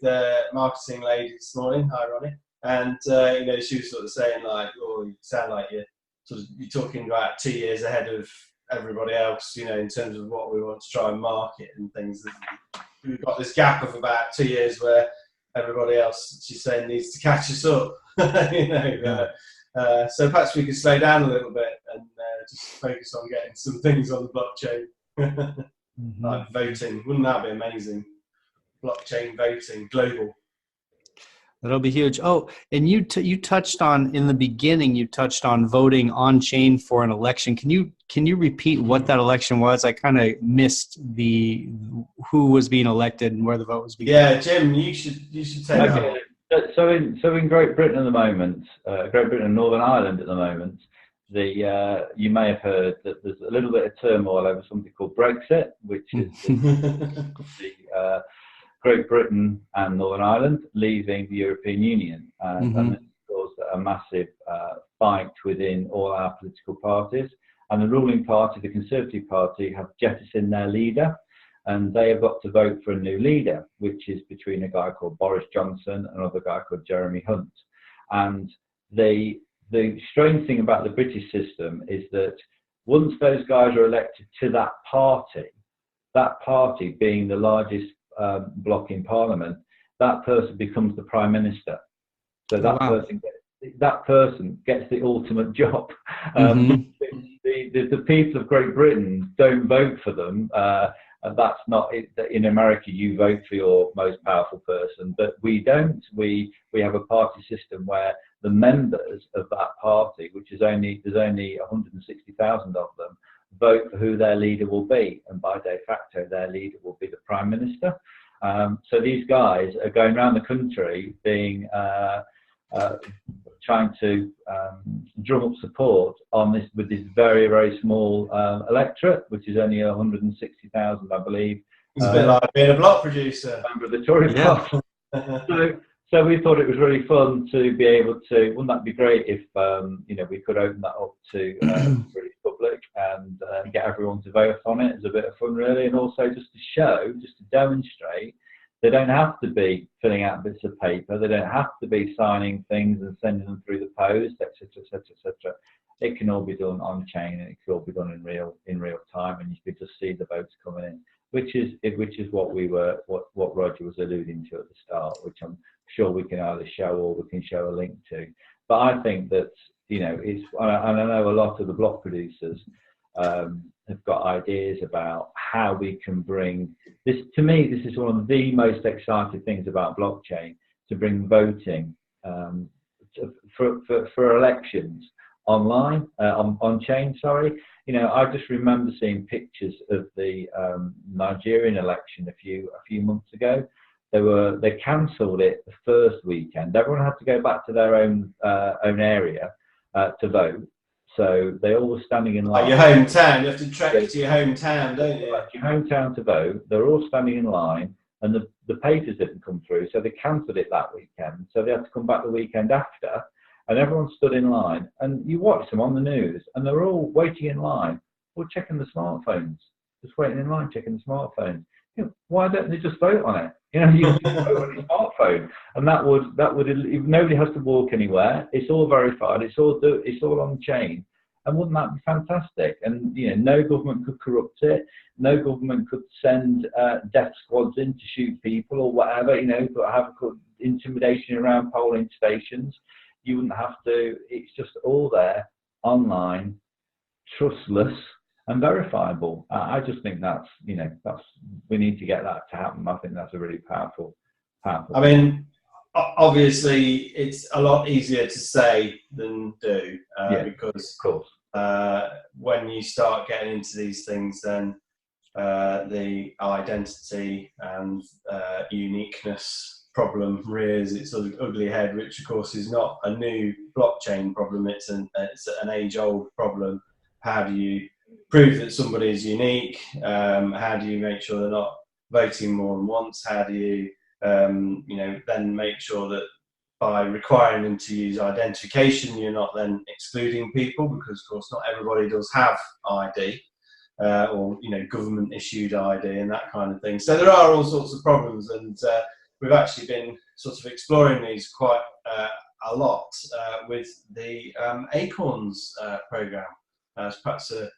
marketing lady this morning, hi Ronnie, and you know, she was sort of saying like, "Oh, you sound like you're talking about 2 years ahead of everybody else, you know, in terms of what we want to try and market and things. We've got this gap of about 2 years where everybody else," she's saying, "needs to catch us up." You know, so perhaps we could slow down a little bit and just focus on getting some things on the blockchain. Like voting, wouldn't that be amazing? Blockchain voting, global. That'll be huge. Oh, and you touched on, in the beginning, you touched on voting on chain for an election. Can you repeat what that election was? I kind of missed who was being elected and where the vote was being. Yeah, Jim, you should take okay. So in Great Britain at the moment, Great Britain and Northern Ireland at the moment, you may have heard that there's a little bit of turmoil over something called Brexit, which is the Great Britain and Northern Ireland leaving the European Union, and this caused a massive fight within all our political parties. And the ruling party, the Conservative Party, have jettisoned their leader, and they have got to vote for a new leader, which is between a guy called Boris Johnson and another guy called Jeremy Hunt. And the strange thing about the British system is that once those guys are elected to that party being the largest bloc in Parliament, that person becomes the Prime Minister. So that person gets the ultimate job. The people of Great Britain don't vote for them. And that's not it. In America, you vote for your most powerful person, but we don't. We have a party system where the members of that party, which is there's only 160,000 of them, vote for who their leader will be, and by de facto, their leader will be the Prime Minister. So these guys are going around the country being trying to drum up support on this with this very, very small electorate, which is only 160,000, I believe. It's a bit like being a block producer. Member of the Tory Party. So we thought it was really fun to be able to. Wouldn't that be great if we could open that up to the British public and get everyone to vote on it? It's a bit of fun, really, and also just to demonstrate. They don't have to be filling out bits of paper. They don't have to be signing things and sending them through the post, etc., etc., etc. It can all be done on chain, and it can all be done in real time, and you could just see the votes coming in, which is what Roger was alluding to at the start, which I'm sure we can either show or we can show a link to. But I think that it's, and I know a lot of the block producers have got ideas about how we can bring this. To me, this is one of the most exciting things about blockchain, to bring voting for elections online, on chain. Sorry, I just remember seeing pictures of the Nigerian election a few months ago. They cancelled it the first weekend. Everyone had to go back to their own area to vote. So they all were standing in line. Like your hometown, you have to trek to your hometown, don't you? Your hometown to vote. They're all standing in line, and the papers didn't come through, so they cancelled it that weekend. So they had to come back the weekend after, and everyone stood in line. And you watch them on the news, and they're all waiting in line, all checking the smartphones, just waiting in line, checking the smartphones. Why don't they just vote on it? You just vote on your smartphone, and that would if nobody has to walk anywhere. It's all verified. It's all on chain, and wouldn't that be fantastic? And no government could corrupt it. No government could send death squads in to shoot people or whatever. But have intimidation around polling stations. You wouldn't have to. It's just all there, online, trustless, and verifiable. I just think that's we need to get that to happen. I think that's a really powerful. I mean, obviously, it's a lot easier to say than do, because of course, when you start getting into these things, then the identity and uniqueness problem rears its sort of ugly head, which of course is not a new blockchain problem. It's an age-old problem. How do you prove that somebody is unique? How do you make sure they're not voting more than once? How do you, then make sure that by requiring them to use identification, you're not then excluding people, because of course not everybody does have ID, or government issued ID and that kind of thing. So there are all sorts of problems, and we've actually been sort of exploring these quite a lot with the Acorns program. It's perhaps a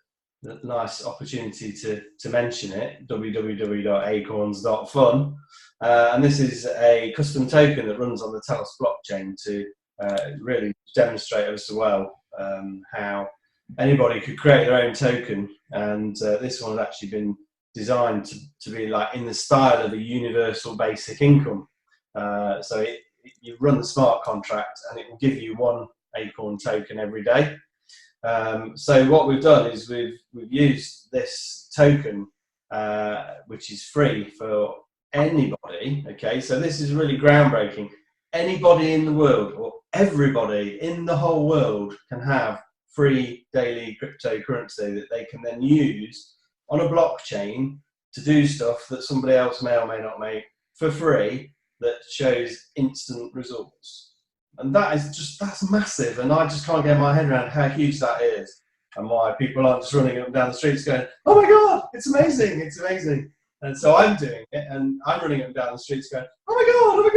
nice opportunity to mention it, www.acorns.fun. And this is a custom token that runs on the Telos blockchain to really demonstrate as well how anybody could create their own token. And this one has actually been designed to be like in the style of a universal basic income. So you run the smart contract and it will give you one Acorn token every day. So what we've done is we've used this token, which is free for anybody. Okay, so this is really groundbreaking. Anybody in the world, or everybody in the whole world, can have free daily cryptocurrency that they can then use on a blockchain to do stuff that somebody else may or may not make for free, that shows instant results. And that's massive, and I just can't get my head around how huge that is, and why people aren't just running up and down the streets going, "Oh my God, it's amazing, it's amazing." And so I'm doing it, and I'm running up and down the streets going, "Oh my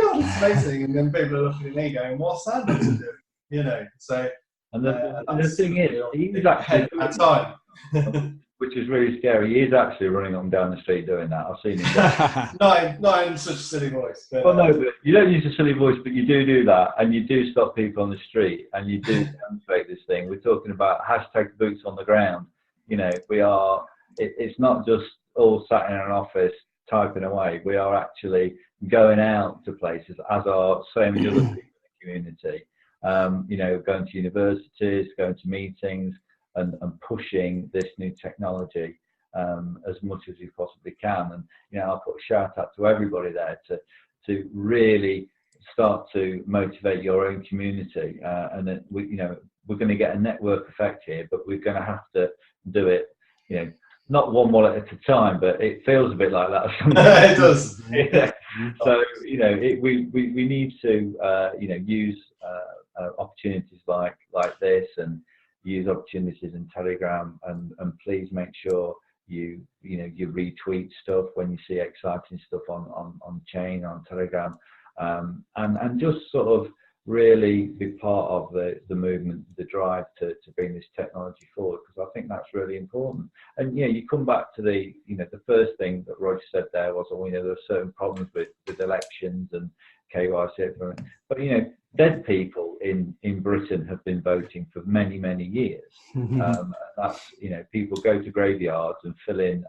God, it's amazing." And then people are looking at me going, "What's that got to do?" So. And the thing is, he's actually at time. Which is really scary. He is actually running on down the street doing that. I've seen him. not in such a silly voice. But, well, no, but you don't use a silly voice, but you do that, and you do stop people on the street, and you do demonstrate this thing. We're talking about hashtag boots on the ground. We are. It's not just all sat in an office typing away. We are actually going out to places, as are so many other people in the community. Going to universities, going to meetings, and pushing this new technology as much as we possibly can. And I'll put a shout out to everybody there to really start to motivate your own community. And that we're going to get a network effect here, but we're going to have to do it. Not one wallet at a time, but it feels a bit like that. It does. Yeah. So we need to use opportunities like this, and use opportunities in Telegram, and please make sure you retweet stuff when you see exciting stuff on chain, on Telegram, and just sort of really be part of the movement, the drive to bring this technology forward, because I think that's really important. And you come back to the first thing that Roger said there was, there are certain problems with elections and KYC, but dead people in Britain have been voting for many years. That's people go to graveyards and fill in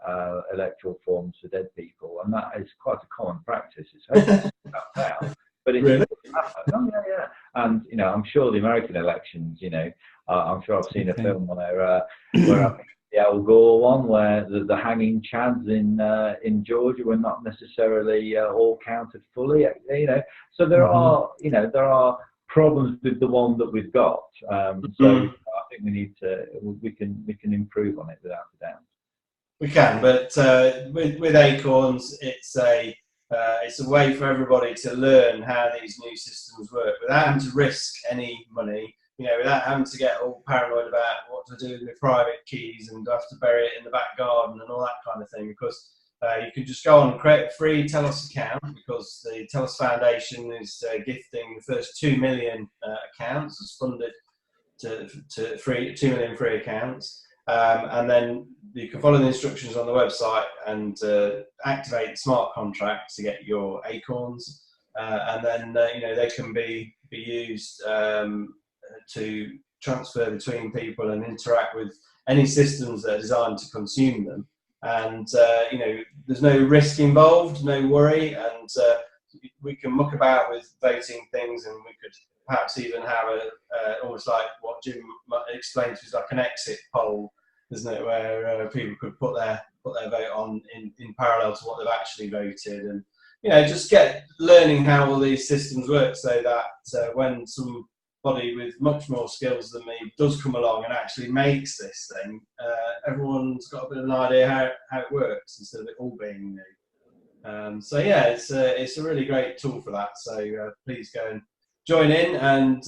electoral forms for dead people, and that is quite a common practice. It's hopefully out, but it's really happen. Yeah. And I'm sure the American elections, I'm sure I've seen a film where I think the Al Gore one, where the hanging chads in Georgia were not necessarily all counted fully. So there are problems with the one that we've got. So I think we can improve on it without a doubt. We can, but with Acorns, it's a way for everybody to learn how these new systems work without having to risk any money. Without having to get all paranoid about what to do with private keys and have to bury it in the back garden and all that kind of thing, because you can just go on and create a free Telos account, because the Telos Foundation is gifting the first 2 million accounts, has funded to 2 million free accounts, and then you can follow the instructions on the website and activate the smart contracts to get your Acorns, and then they can be used to transfer between people and interact with any systems that are designed to consume them. And there's no risk involved, no worry, and we can muck about with voting things, and we could perhaps even have almost like what Jim explained to us, like an exit poll, isn't it, where people could put their vote on in parallel to what they've actually voted, and just get learning how all these systems work, so that when some somebody with much more skills than me does come along and actually makes this thing, everyone's got a bit of an idea how it works instead of it all being new. So yeah, it's a really great tool for that. So please go and join in and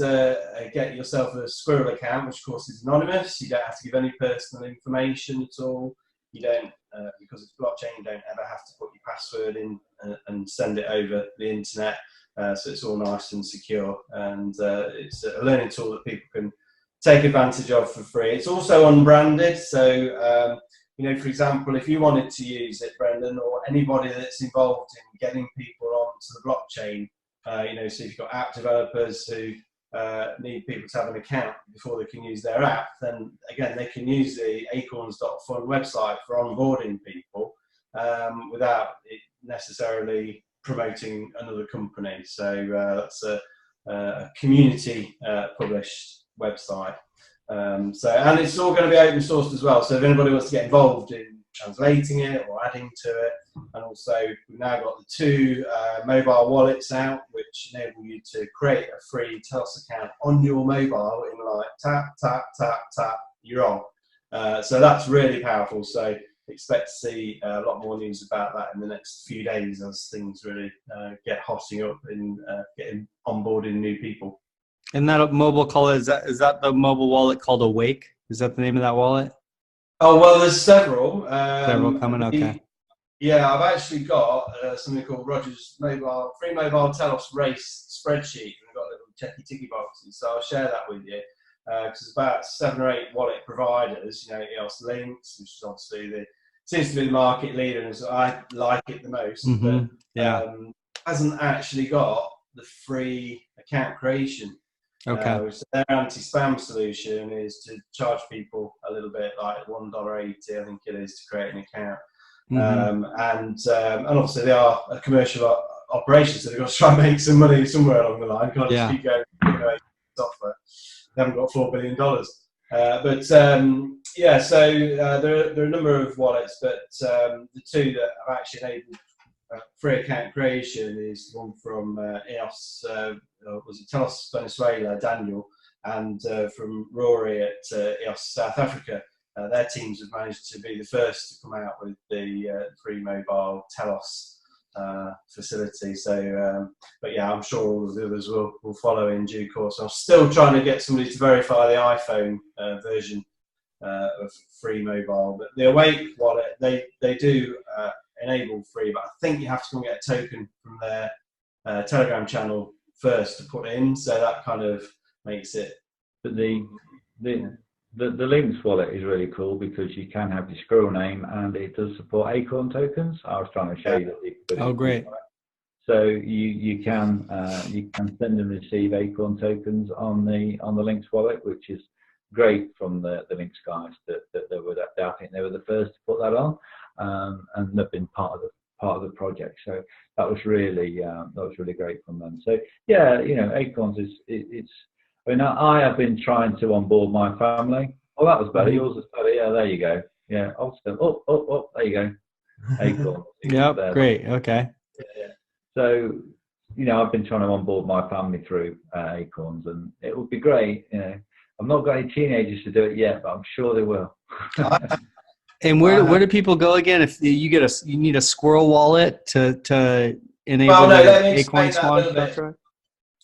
get yourself a Squirrel account, which of course is anonymous. You don't have to give any personal information at all. You don't, because it's blockchain, you don't ever have to put your password in and send it over the internet. So it's all nice and secure, and it's a learning tool that people can take advantage of for free. It's also unbranded, so for example, if you wanted to use it, Brendan, or anybody that's involved in getting people onto the blockchain, so if you've got app developers who need people to have an account before they can use their app, then again they can use the acorns.fun website for onboarding people without it necessarily promoting another company. So that's a community published website. And it's all going to be open sourced as well. So if anybody wants to get involved in translating it or adding to it, and also we've now got the 2 mobile wallets out, which enable you to create a free Telos account on your mobile in like tap, tap, tap, tap, you're on. So that's really powerful. So expect to see a lot more news about that in the next few days as things really get hotting up in getting onboarding new people. And that mobile wallet, is that the mobile wallet called Awake? Is that the name of that wallet? Oh, well, there's several. Several coming, okay. Yeah, I've actually got something called Roger's free mobile Telos race spreadsheet. I've got little checky ticky boxes, so I'll share that with you. Because there's about 7 or 8 wallet providers, EOS Links, which is obviously seems to be the market leader, and so I like it the most. Mm-hmm. But hasn't actually got the free account creation. Okay. Which their anti-spam solution is to charge people a little bit, like $1.80, I think it is, to create an account. Mm-hmm. And obviously they are a commercial operation, so they've got to try and make some money somewhere along the line. Can't just keep going software. They haven't got $4 billion. So there are a number of wallets, but the 2 that have actually enabled free account creation is one from EOS, was it Telos Venezuela, Daniel, and from Rory at EOS South Africa. Their teams have managed to be the first to come out with the free mobile Telos facility. So, but yeah, I'm sure all of the others will follow in due course. I'm still trying to get somebody to verify the iPhone version of free mobile, but the Awake wallet, they do enable free, but I think you have to go and get a token from their Telegram channel first to put in, so that kind of makes it. But the Links wallet is really cool because you can have your Squirrel name and it does support Acorn tokens. I was trying to show you that. Oh, great! So you can send and receive Acorn tokens on the Links wallet, which is great from the Links guys. I think they were the first to put that on. And they've been part of the project, so that was really great from them. So yeah, Acorns it's. I mean, I have been trying to onboard my family. Oh, that was better. Yours was better. Yeah, there you go. Yeah, oh, there you go. Acorns. Yep, great. Okay. Yeah. So I've been trying to onboard my family through Acorns, and it would be great. I've not got any teenagers to do it yet, but I'm sure they will. And where do people go again if you need a Squirrel wallet to enable the Acorns one?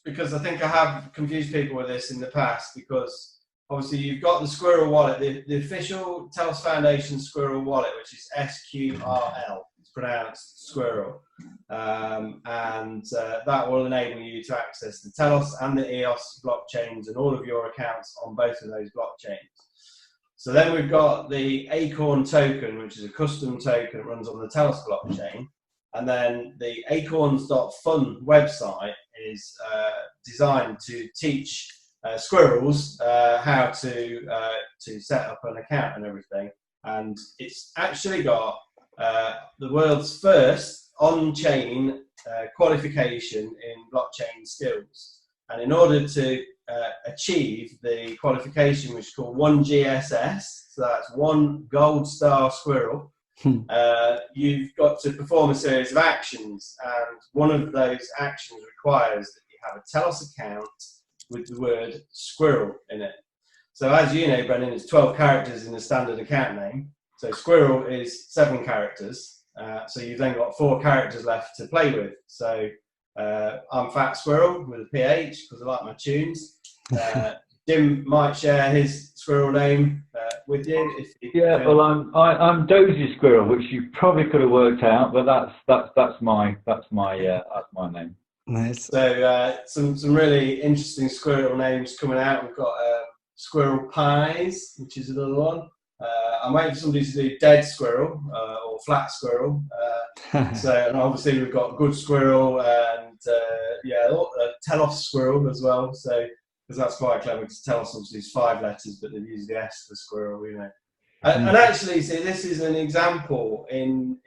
Because I think I have confused people with this in the past, because obviously you've got the Squirrel wallet, the official Telos Foundation Squirrel wallet, which is SQRL. It's pronounced Squirrel. And that will enable you to access the Telos and the EOS blockchains and all of your accounts on both of those blockchains. So then we've got the Acorn token, which is a custom token that runs on the Telos blockchain. And then the acorns.fun website is designed to teach squirrels how to set up an account and everything. And it's actually got the world's first on-chain qualification in blockchain skills. And in order to achieve the qualification, which is called 1GSS, so that's 1 gold star squirrel, you've got to perform a series of actions, and one of those actions requires that you have a Telos account with the word squirrel in it. So as you know, Brendan, it's 12 characters in the standard account name. So squirrel is 7 characters. So you've then got 4 characters left to play with. So I'm Fat Squirrel with a PH because I like my tunes. Jim might share his squirrel name with you. Well, I'm Dozy Squirrel, which you probably could have worked out, but that's my name. Nice. So some really interesting squirrel names coming out. We've got Squirrel Pies, which is another one. I'm waiting for somebody to do Dead Squirrel or Flat Squirrel. And obviously we've got Good Squirrel and Telos Squirrel as well. So because that's quite clever, because Telos obviously is 5 letters, but they've used the S for squirrel, you know. And actually, see, this is an example in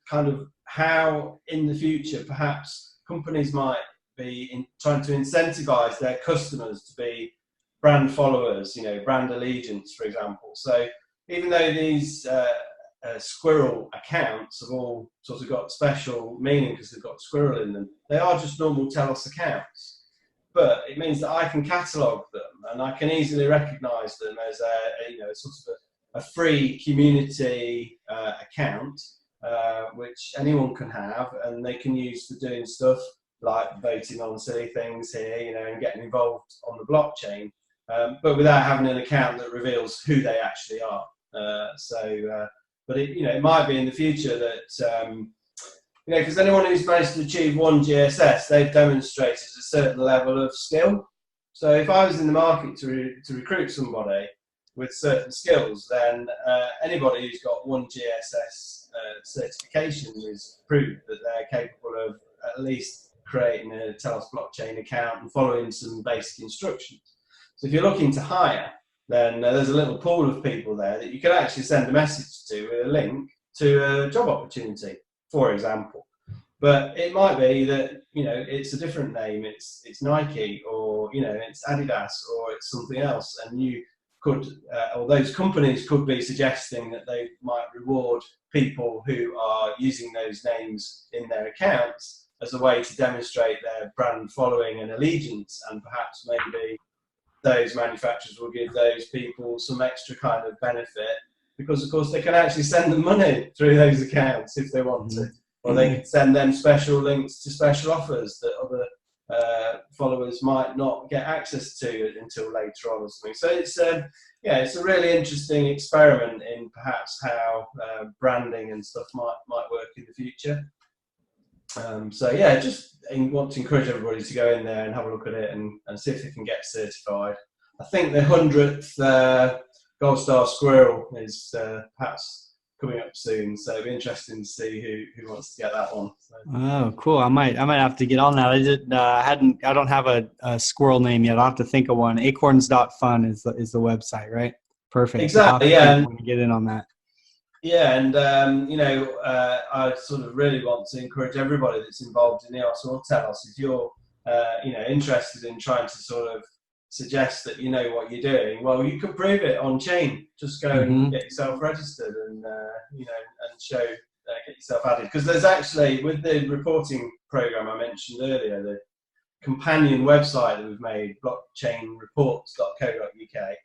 kind of how in the future perhaps companies might be trying to incentivize their customers to be brand followers, you know, brand allegiance, for example. So even though these squirrel accounts have all sort of got special meaning because they've got squirrel in them, they are just normal Telos accounts. But it means that I can catalogue them and I can easily recognise them as sort of a free community account, which anyone can have, and they can use for doing stuff like voting on silly things here, you know, and getting involved on the blockchain, but without having an account that reveals who they actually are. But it might be in the future that because anyone who's managed to achieve 1 GSS, they've demonstrated a certain level of skill. So if I was in the market to recruit somebody with certain skills, then anybody who's got 1 GSS certification is proof that they're capable of at least creating a Telos blockchain account and following some basic instructions. So if you're looking to hire, then there's a little pool of people there that you can actually send a message to with a link to a job opportunity, for example. But it might be that, you know, it's a different name, it's Nike, or, you know, it's Adidas, or it's something else, and you could, or those companies could be suggesting that they might reward people who are using those names in their accounts as a way to demonstrate their brand following and allegiance, and perhaps maybe those manufacturers will give those people some extra kind of benefit, because of course they can actually send them money through those accounts if they want to, or they can send them special links to special offers that other followers might not get access to until later on or something. So it's a really interesting experiment in perhaps how branding and stuff might work in the future. Just want to encourage everybody to go in there and have a look at it and see if they can get certified. I think the 100th Gold Star Squirrel is perhaps coming up soon, so it'll be interesting to see who wants to get that one. So. Oh, cool! I might have to get on that. I don't have a squirrel name yet. I'll have to think of one. Acorns.fun is the website, right? Perfect. Exactly. Yeah. Get in on that. Yeah, and I sort of really want to encourage everybody that's involved in EOS or Telos, if you're interested in trying to sort of suggest that you know what you're doing, well, you could prove it on chain. Just go and get yourself registered and and show get yourself added, because there's actually, with the reporting program I mentioned earlier, the companion website that we've made, blockchainreports.co.uk,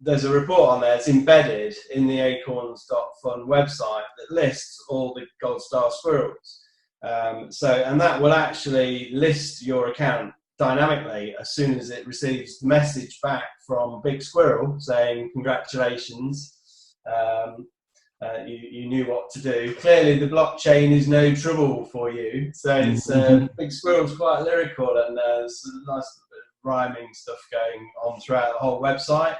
there's a report on there. It's embedded in the Acorns.fun website that lists all the Gold Star Squirrels. And that will actually list your account dynamically as soon as it receives the message back from Big Squirrel saying congratulations, you knew what to do. Clearly the blockchain is no trouble for you. So it's Big Squirrel's quite lyrical, and there's a nice bit of rhyming stuff going on throughout the whole website.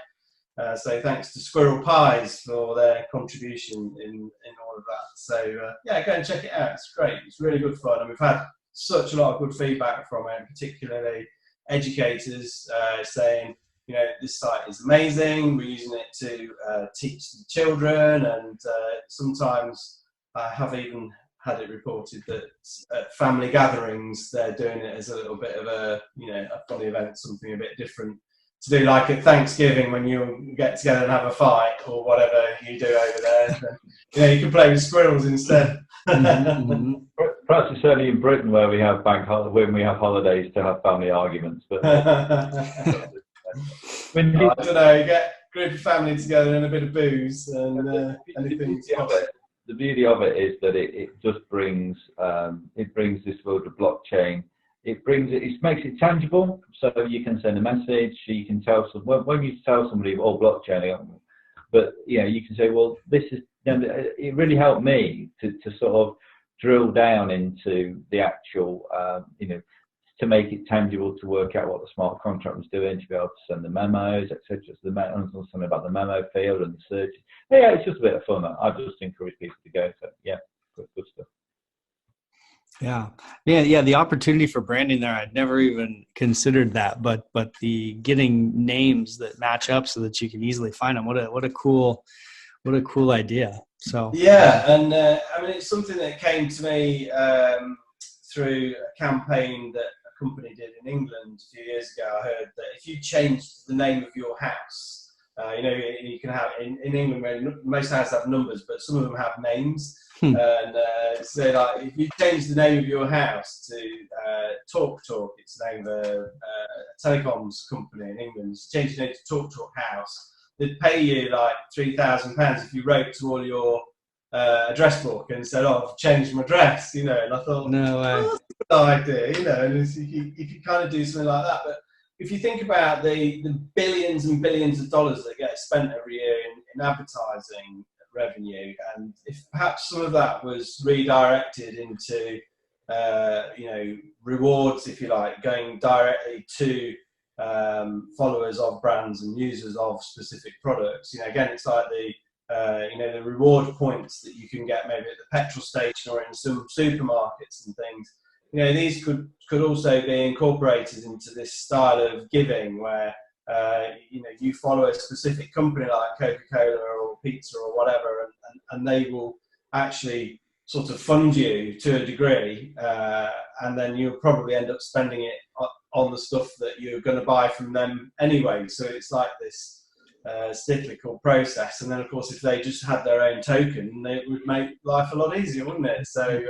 So thanks to Squirrel Pies for their contribution in all of that. So go and check it out. It's great. It's really good fun, and we've had such a lot of good feedback from it, particularly educators saying, this site is amazing. We're using it to teach the children, and sometimes I have even had it reported that at family gatherings they're doing it as a little bit of a funny event, something a bit different. to do like at Thanksgiving when you get together and have a fight or whatever you do over there. You can play with squirrels instead. Mm-hmm. Perhaps it's certainly in Britain where we have when we have holidays to have family arguments. But I don't know. You get a group of family together and a bit of booze, and anything's possible. The beauty of it is that it just brings this world of blockchain. It makes it tangible, so you can send a message. You can tell when you tell somebody, "Oh, blockchain," but you can say, "Well, this is." It really helped me to sort of drill down into the actual, to make it tangible, to work out what the smart contract was doing, to be able to send the memos, etc. So something about the memo field and the searches. Yeah, it's just a bit of fun. I just encourage people to go. So yeah, good stuff. Yeah. The opportunity for branding there, I'd never even considered that, but the getting names that match up so that you can easily find them. What a cool idea. So and it's something that came to me through a campaign that a company did in England a few years ago. I heard that if you changed the name of your house, you can have in England where most houses have numbers, but some of them have names. And so like if you change the name of your house to Talk, it's the name of a telecoms company in England. You change the name to Talk House. They'd pay you like £3,000 if you wrote to all your address book and said, "Oh, I've changed my address," And I thought, no way. That's a good idea, and you could kind of do something like that. But if you think about the billions and billions of dollars that get spent every year in advertising revenue, and if perhaps some of that was redirected into, rewards, if you like, going directly to followers of brands and users of specific products. Again, it's like the reward points that you can get maybe at the petrol station or in some supermarkets and things. These could also be incorporated into this style of giving where you follow a specific company like Coca-Cola or pizza or whatever, and they will actually sort of fund you to a degree, and then you'll probably end up spending it on the stuff that you're going to buy from them anyway. So it's like this cyclical process. And then, of course, if they just had their own token, it would make life a lot easier, wouldn't it? So,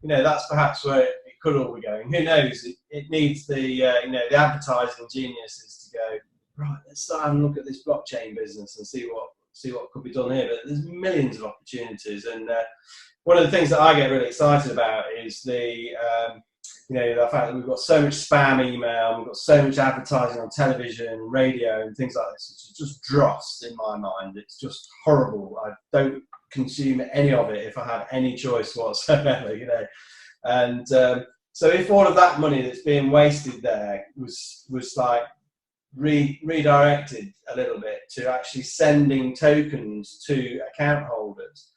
that's perhaps where it could all be going. Who knows? It needs the advertising geniuses to go, right, let's start having a look at this blockchain business and see what could be done here. But there's millions of opportunities. And one of the things that I get really excited about is the fact that we've got so much spam email, we've got so much advertising on television, radio, and things like this. It's just dross in my mind. It's just horrible. I don't consume any of it if I have any choice whatsoever, And so if all of that money that's being wasted there was like redirected a little bit to actually sending tokens to account holders,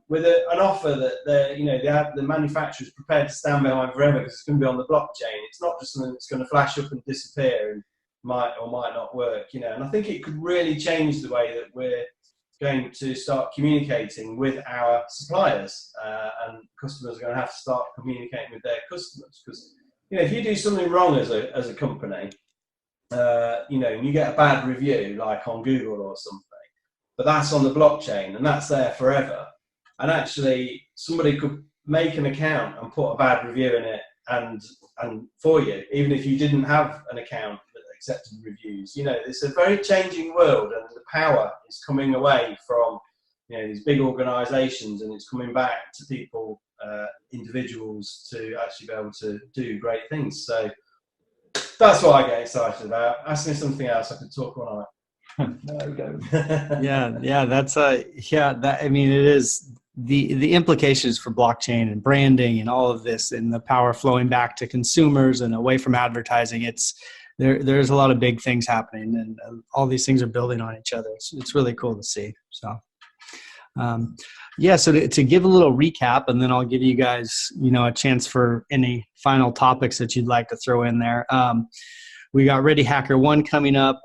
with an offer that the manufacturer is prepared to stand behind forever because it's going to be on the blockchain. It's not just something that's going to flash up and disappear and might or might not work. And I think it could really change the way that we're going to start communicating with our suppliers, and customers are going to have to start communicating with their customers, because if you do something wrong as a company, and you get a bad review like on Google or something, but that's on the blockchain and that's there forever. And actually, somebody could make an account and put a bad review in it, and for you, even if you didn't have an account that accepted reviews. It's a very changing world, and the power is coming away from these big organisations, and it's coming back to people, individuals, to actually be able to do great things. So that's what I get excited about. Ask me something else, I could talk all night. There we go. That's it is the implications for blockchain and branding and all of this, and the power flowing back to consumers and away from advertising. There's a lot of big things happening, and all these things are building on each other. It's really cool to see. So so to give a little recap, and then I'll give you guys a chance for any final topics that you'd like to throw in there. We got Ready Hacker 1 coming up.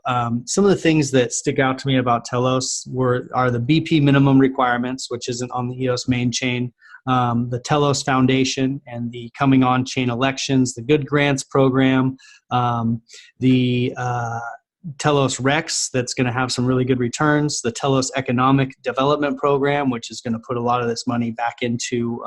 Some of the things that stick out to me about Telos are the BP minimum requirements, which isn't on the EOS main chain, the Telos Foundation and the coming on chain elections, the Good Grants program, the Telos Rex, that's going to have some really good returns. The Telos Economic Development Program, which is going to put a lot of this money back into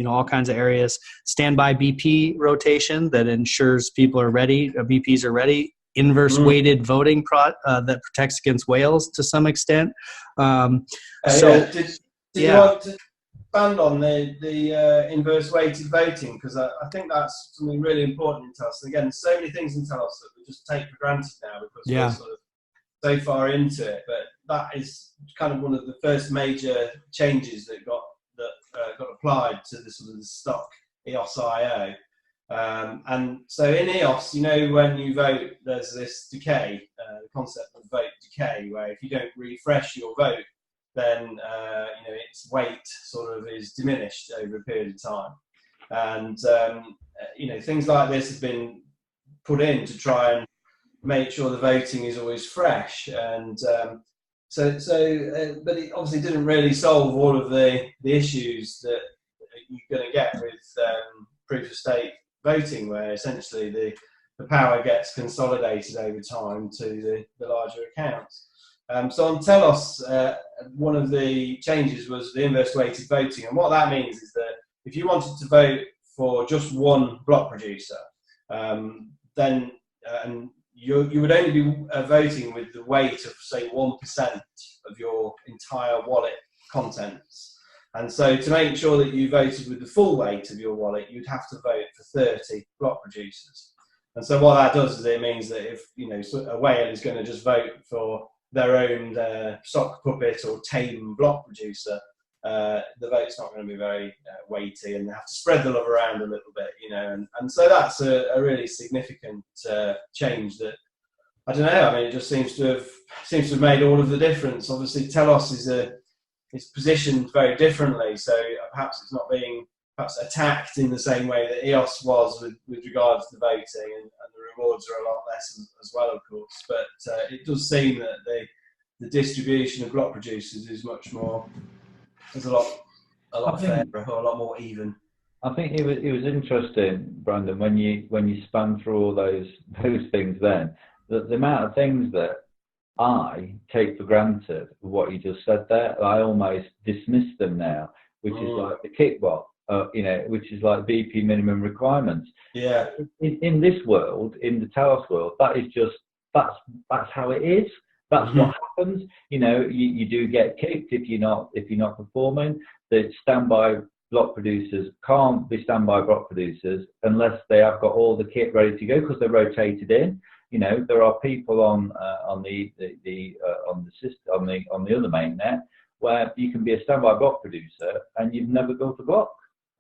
all kinds of areas. Standby BP rotation that ensures people are ready, BPs are ready. Inverse weighted voting that protects against whales to some extent. Did you want to expand on the inverse weighted voting? Because I think that's something really important in Telos. And again, there's so many things in Telos that we just take for granted now because we're sort of so far into it. But that is kind of one of the first major changes that got applied to the sort of the stock EOS IO. And so in EOS, when you vote, there's this decay, the concept of vote decay, where if you don't refresh your vote, then its weight sort of is diminished over a period of time. And things like this have been put in to try and make sure the voting is always fresh. And but it obviously didn't really solve all of the issues that you're going to get with proof of stake voting, where essentially the power gets consolidated over time to the larger accounts. So on Telos, one of the changes was the inverse weighted voting, and what that means is that if you wanted to vote for just one block producer, then you would only be voting with the weight of, say, 1% of your entire wallet contents. And so to make sure that you voted with the full weight of your wallet, you'd have to vote for 30 block producers. And so what that does is it means that if a whale is going to just vote for their own sock puppet or tame block producer, the vote's not going to be very weighty, and they have to spread the love around a little bit, and so that's a really significant change that, I don't know, I mean, it just seems to have made all of the difference. Obviously Telos is positioned very differently, so perhaps it's not being attacked in the same way that EOS was with regards to the voting, and the rewards are a lot less as well, of course. But it does seem that the distribution of block producers is much more, is a lot fairer, a lot more even. I think it was interesting, Brandon, when you span through all those things. Then the amount of things that I take for granted, what you just said there, I almost dismiss them now, which is like the kickbox, which is like BP minimum requirements. Yeah. In this world, in the Telos world, that's how it is. That's what happens. You do get kicked if you're not performing. The standby block producers can't be standby block producers unless they have got all the kit ready to go, because they're rotated in. There are people on the system, on the other mainnet, where you can be a standby block producer and you've never built a block,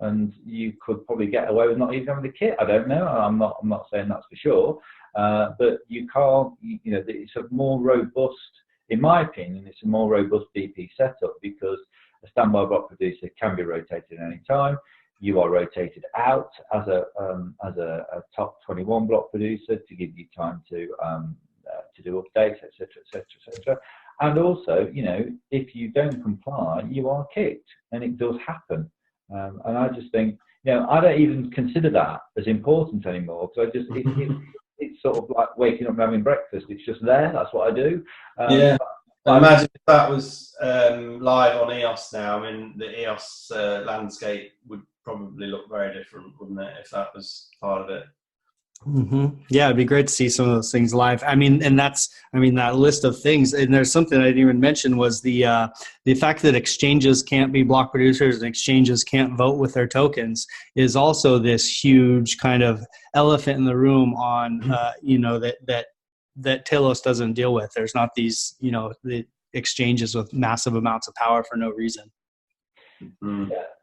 and you could probably get away with not even having the kit. I don't know. I'm not saying that's for sure, but you can't. It's a more robust, in my opinion, it's a more robust BP setup, because a standby block producer can be rotated at any time. You are rotated out as a top 21 block producer to give you time to do updates, etc. And also, if you don't comply, you are kicked, and it does happen. And I just think, I don't even consider that as important anymore, because it's sort of like waking up and having breakfast. It's just there. That's what I do. I imagine if that was live on EOS now, I mean, the EOS landscape would probably look very different, wouldn't it, if that was part of it? Yeah, it'd be great to see some of those things live. I mean, that list of things, and there's something I didn't even mention, was the fact that exchanges can't be block producers and exchanges can't vote with their tokens is also this huge kind of elephant in the room on that Telos doesn't deal with. There's not these the exchanges with massive amounts of power for no reason.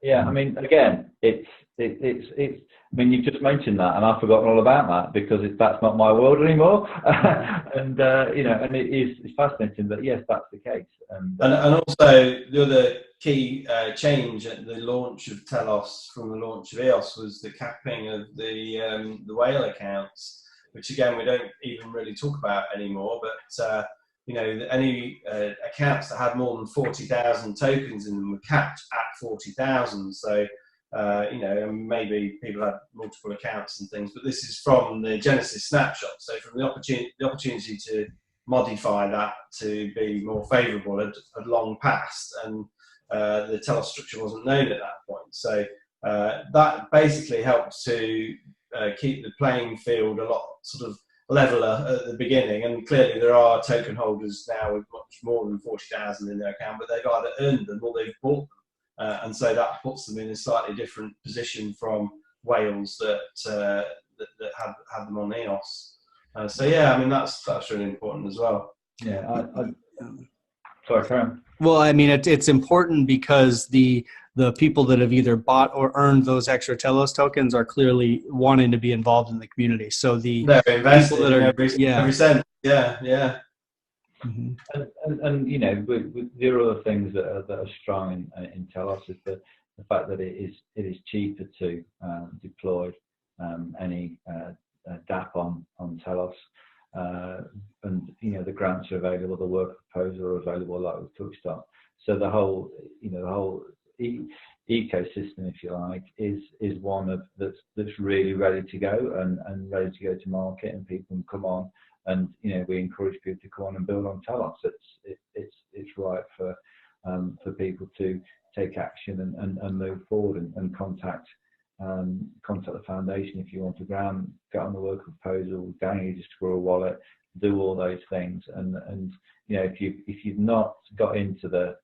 Yeah. I mean, again, it's. I mean, you've just mentioned that, and I've forgotten all about that, because that's not my world anymore. And and it's fascinating that yes, that's the case. And also the other key change at the launch of Telos from the launch of EOS was the capping of the whale accounts, which again we don't even really talk about anymore. But any accounts that had more than 40,000 tokens in them were capped at 40,000. So and maybe people had multiple accounts and things, but this is from the Genesis snapshot. So from the opportunity to modify that to be more favourable had long passed, and the Telos structure wasn't known at that point. So that basically helped to keep the playing field a lot sort of leveler at the beginning. And clearly there are token holders now with much more than 40,000 in their account, but they've either earned them or they've bought them. And so that puts them in a slightly different position from whales that had them on EOS. So yeah, I mean that's really important as well. Yeah, sorry, Karen. Well, I mean it's important because the people that have either bought or earned those extra Telos tokens are clearly wanting to be involved in the community. So they're invested people that are every cent. Yeah. Mm-hmm. And there are other things that are strong in Telos is the fact that it is cheaper to deploy any DApp on Telos, and the grants are available, the work proposals are available, like we've touched on. So the whole ecosystem, if you like, is one that's really ready to go and ready to go to market, and people can come on. And we encourage people to come on and build on Telos. It's right for people to take action and move forward and contact the foundation if you want to grant, get on the work proposal, download your Squirrel wallet, do all those things. And if you've not got into the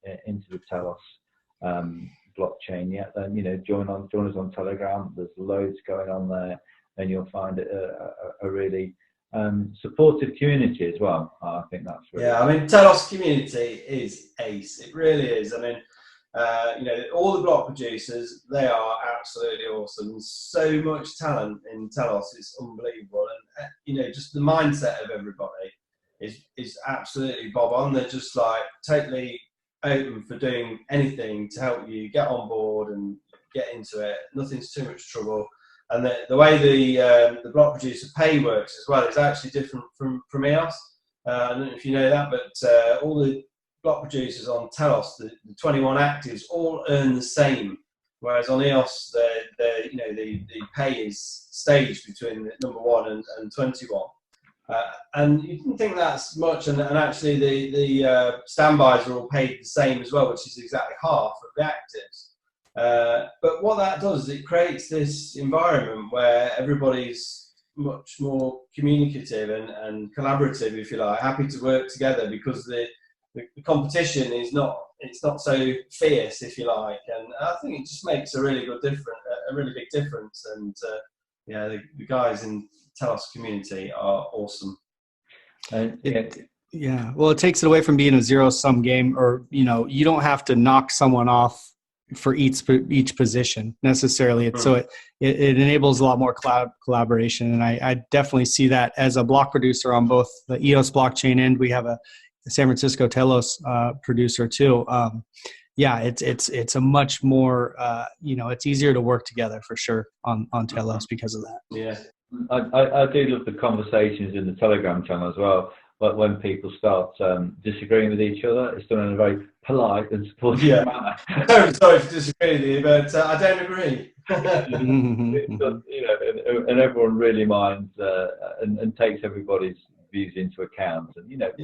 Telos blockchain yet, then join us on Telegram. There's loads going on there, and you'll find it a really supportive community as well. I think that's really I mean, Telos community is ace. It really is. I mean, all the block producers, they are absolutely awesome. So much talent in Telos, it's unbelievable. And just the mindset of everybody is absolutely bob on. They're just like totally open for doing anything to help you get on board and get into it. Nothing's too much trouble. And the way the block producer pay works as well is actually different from EOS. I don't know if you know that, but all the block producers on Telos, the 21 actives, all earn the same. Whereas on EOS, the pay is staged between number 1 and 21. And you can think that's much, and actually the standbys are all paid the same as well, which is exactly half of the actives. But what that does is it creates this environment where everybody's much more communicative and collaborative, if you like, happy to work together, because the competition is not so fierce, if you like. And I think it just makes a really big difference. And the guys in Telos community are awesome. Well, it takes it away from being a zero-sum game, or you don't have to knock someone off for each position necessarily. So it enables a lot more collaboration, and I definitely see that as a block producer on both the EOS blockchain and we have a San Francisco Telos producer too. It's a much more it's easier to work together for sure on Telos because of that. Yeah, I do love the conversations in the Telegram channel as well. But when people start disagreeing with each other, it's done in a very polite and supportive manner. I'm sorry to disagree with you, but I don't agree. And everyone really minds and takes everybody's views into account. And let's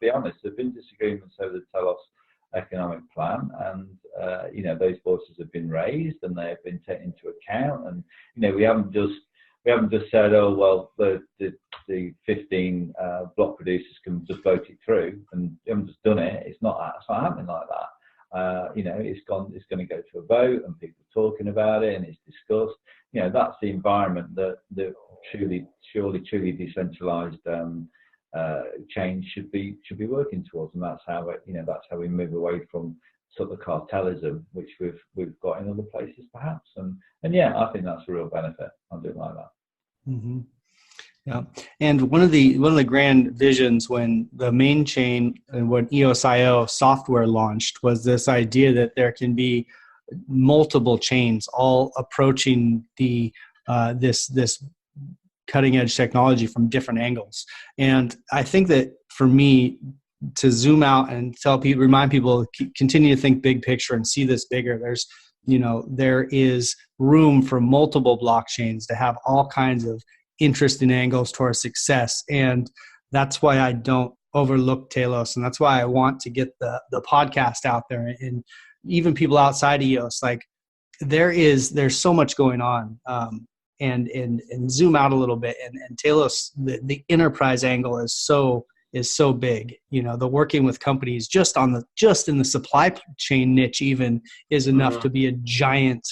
be honest, there've been disagreements over the Telos economic plan, and those voices have been raised and they have been taken into account. And we haven't just said, oh well, the 15 block producers can just vote it through, and we haven't just done it. It's not happening like that. It's going to go to a vote, and people are talking about it, and it's discussed. That's the environment that truly decentralized change should be working towards, and that's how that's how we move away from sort of cartelism, which we've got in other places perhaps. And I think that's a real benefit. I'll do it like that. Mm-hmm. Yeah, and one of the grand visions when the main chain and when EOS IO software launched was this idea that there can be multiple chains all approaching the this cutting edge technology from different angles. And I think that for me, to zoom out and remind people, continue to think big picture and see this bigger. there is room for multiple blockchains to have all kinds of interesting angles towards success. And that's why I don't overlook Telos. And that's why I want to get the podcast out there, and even people outside of EOS. Like there's so much going on, and zoom out a little bit. And Telos, the enterprise angle is so big. The working with companies just in the supply chain niche even is enough to be a giant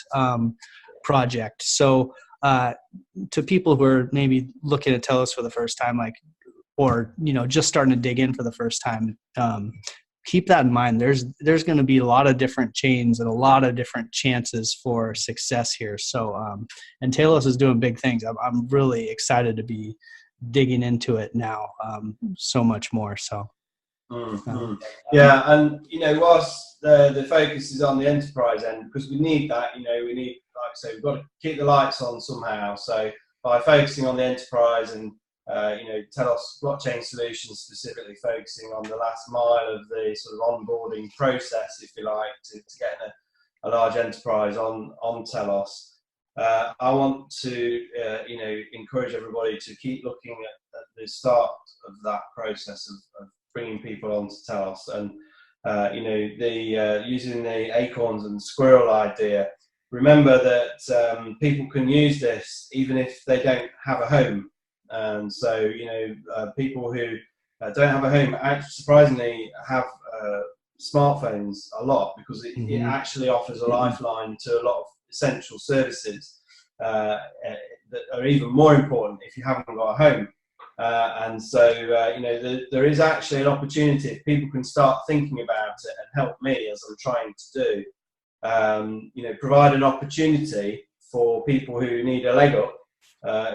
project. So to people who are maybe looking at Telos for the first time, or just starting to dig in for the first time, keep that in mind. There's going to be a lot of different chains and a lot of different chances for success here. So and Telos is doing big things. I'm really excited to be digging into it now, so much more. So yeah, and whilst the focus is on the enterprise end, because we need that, we need, like I say, we've got to keep the lights on somehow. So by focusing on the enterprise and Telos blockchain solutions, specifically focusing on the last mile of the sort of onboarding process, if you like, to get a large enterprise on Telos. I want to encourage everybody to keep looking at the start of that process of bringing people onto Telos, and using the Acorns and Squirrel idea. Remember that people can use this even if they don't have a home. And so, people who don't have a home actually surprisingly have smartphones a lot, because it actually offers a lifeline to a lot of essential services that are even more important if you haven't got a home. And so, there is actually an opportunity if people can start thinking about it and help me, as I'm trying to do, provide an opportunity for people who need a leg up,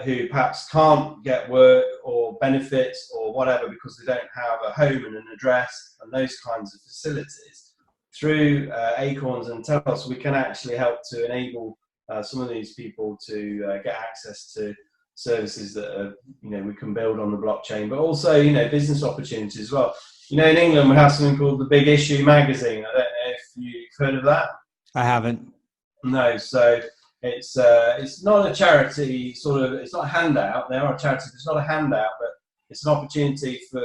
who perhaps can't get work or benefits or whatever because they don't have a home and an address and those kinds of facilities. Through Acorns and Telos, we can actually help to enable some of these people to get access to services that we can build on the blockchain, but also business opportunities as well. In England we have something called the Big Issue magazine. I don't know if you've heard of that. I haven't. No, so it's not a charity it's not a handout. They are a charity, but it's not a handout, but it's an opportunity for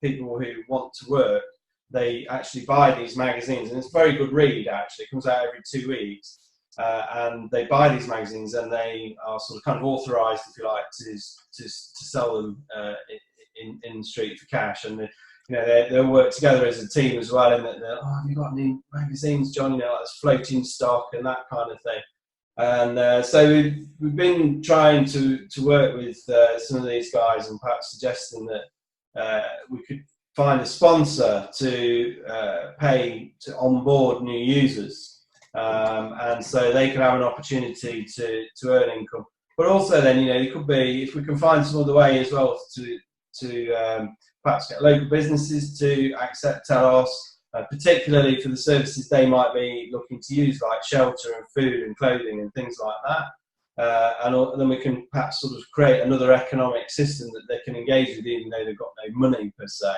people who want to work. They actually buy these magazines, and it's a very good read actually. It comes out every 2 weeks, and they buy these magazines, and they are sort of kind of authorised, if you like, to sell them in the street for cash. And they'll work together as a team as well. And they're, have you got any magazines, John? Like this floating stock and that kind of thing. And so we've been trying to work with some of these guys, and perhaps suggesting that we could find a sponsor to pay to onboard new users, and so they could have an opportunity to earn income. But also then, it could be, if we can find some other way as well to perhaps get local businesses to accept Telos, particularly for the services they might be looking to use, like shelter and food and clothing and things like that. And then we can perhaps sort of create another economic system that they can engage with, even though they've got no money per se.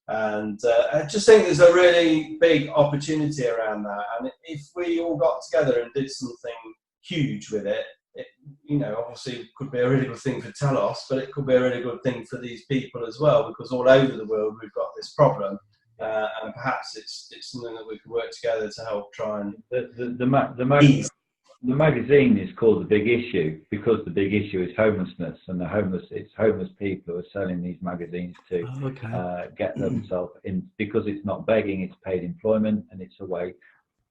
And I just think there's a really big opportunity around that. And if we all got together and did something huge with it, obviously it could be a really good thing for Telos, but it could be a really good thing for these people as well, because all over the world we've got this problem. And perhaps it's something that we could work together to help try and the magazine is called The Big Issue because the big issue is homelessness, and it's homeless people who are selling these magazines to get themselves in, because it's not begging, it's paid employment, and it's a way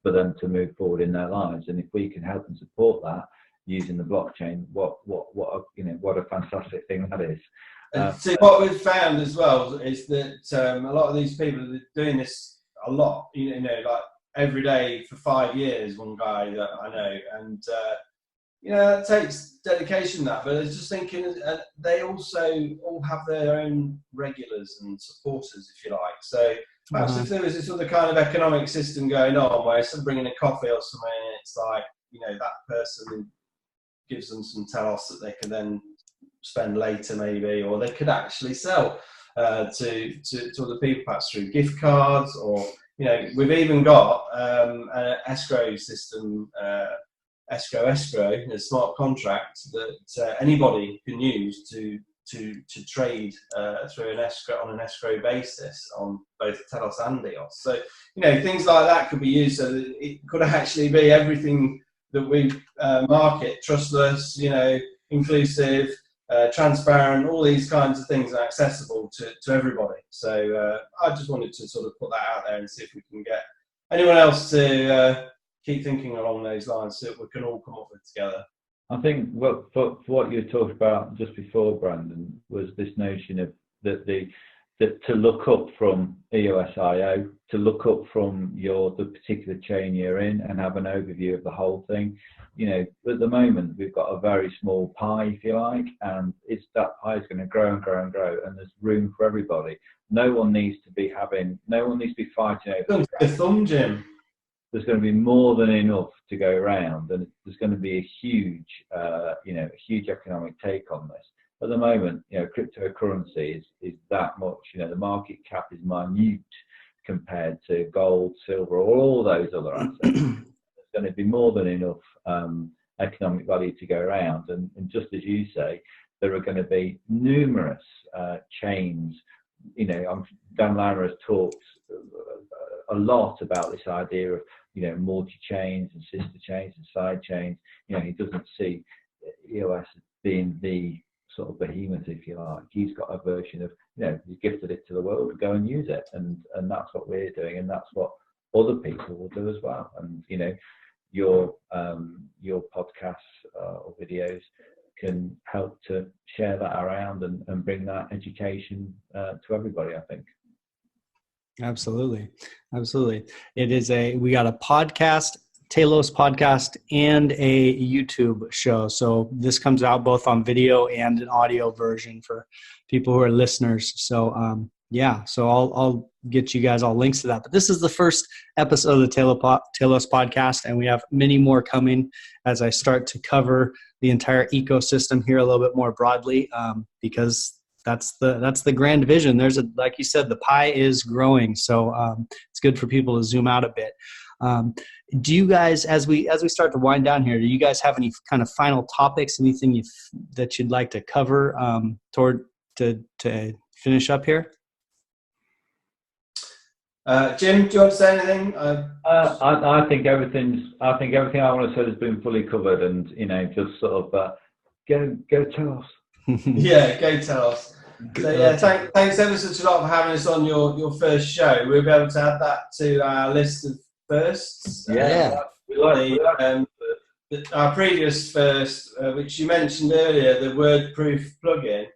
for them to move forward in their lives. And if we can help and support that using the blockchain, what a fantastic thing that is. So what we've found as well is that a lot of these people are doing this a lot, like every day for 5 years, one guy that I know, and it takes dedication, that, but I was just thinking they also all have their own regulars and supporters, if you like. So perhaps if there was this other kind of economic system going on where instead of bringing a coffee or something, it's like, that person gives them some Telos that they can then spend later maybe, or they could actually sell to other people, perhaps through gift cards, or we've even got an escrow system, escrow, a smart contract that anybody can use to trade through an escrow basis on both Telos and EOS. So things like that could be used, so that it could actually be everything that we market: trustless, inclusive, transparent. All these kinds of things are accessible to everybody. So I just wanted to sort of put that out there and see if we can get anyone else to keep thinking along those lines, so that we can all come up with it together. I think for what you talked about just before, Brandon, was this notion of that to look up from EOS IO, to look up from the particular chain you're in and have an overview of the whole thing. At the moment we've got a very small pie, if you like, and that pie is going to grow and grow and grow, and there's room for everybody. No one needs to be fighting over the thumb, Jim. There's going to be more than enough to go around, and there's going to be a huge, huge economic take on this. At the moment, cryptocurrency is that much. The market cap is minute compared to gold, silver, or all those other assets. There's going to be more than enough economic value to go around, and just as you say, there are going to be numerous chains. Dan Larimer has talked a lot about this idea of multi-chains and sister chains and side chains. He doesn't see EOS as being the sort of behemoth, if you like. He's got a version of, he's gifted it to the world, go and use it, and that's what we're doing, and that's what other people will do as well. And your podcasts or videos can help to share that around and bring that education to everybody, I think. Absolutely. It is we got a podcast, Telos podcast, and a YouTube show. So this comes out both on video and an audio version for people who are listeners. So so I'll get you guys all links to that. But this is the first episode of the Telos podcast, and we have many more coming as I start to cover the entire ecosystem here a little bit more broadly, because that's the grand vision. Like you said, the pie is growing, so it's good for people to zoom out a bit. Do you guys, as we start to wind down here, do you guys have any kind of final topics, anything that you'd like to cover to finish up here? Jim, do you want to say anything? I think everything I want to say has been fully covered, and just sort of go Telos. Yeah, go Telos. So thanks ever such a lot for having us on your first show. We'll be able to add that to our list of firsts. Our previous first, which you mentioned earlier, the WordProof plugin.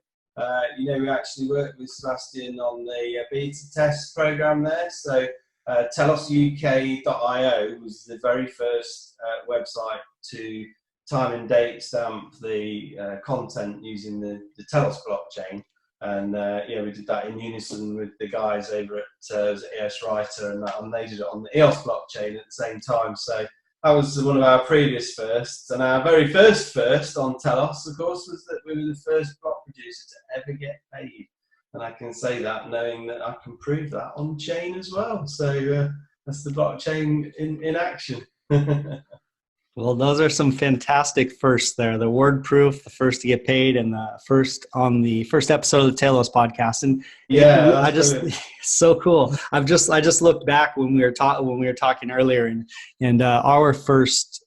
We actually worked with Sebastian on the beta test program there. So telosuk.io was the very first website to time and date stamp the content using the Telos blockchain. And we did that in unison with the guys over at EOS Writer, and they did it on the EOS blockchain at the same time. So that was one of our previous firsts. And our very first on Telos, of course, was that we were the first block producer to ever get paid. And I can say that knowing that I can prove that on chain as well. So that's the blockchain in action. Well, those are some fantastic firsts there. The WordProof, the first to get paid, and the first on the first episode of the Telos podcast. And so cool. I just looked back when we were talking earlier, and our first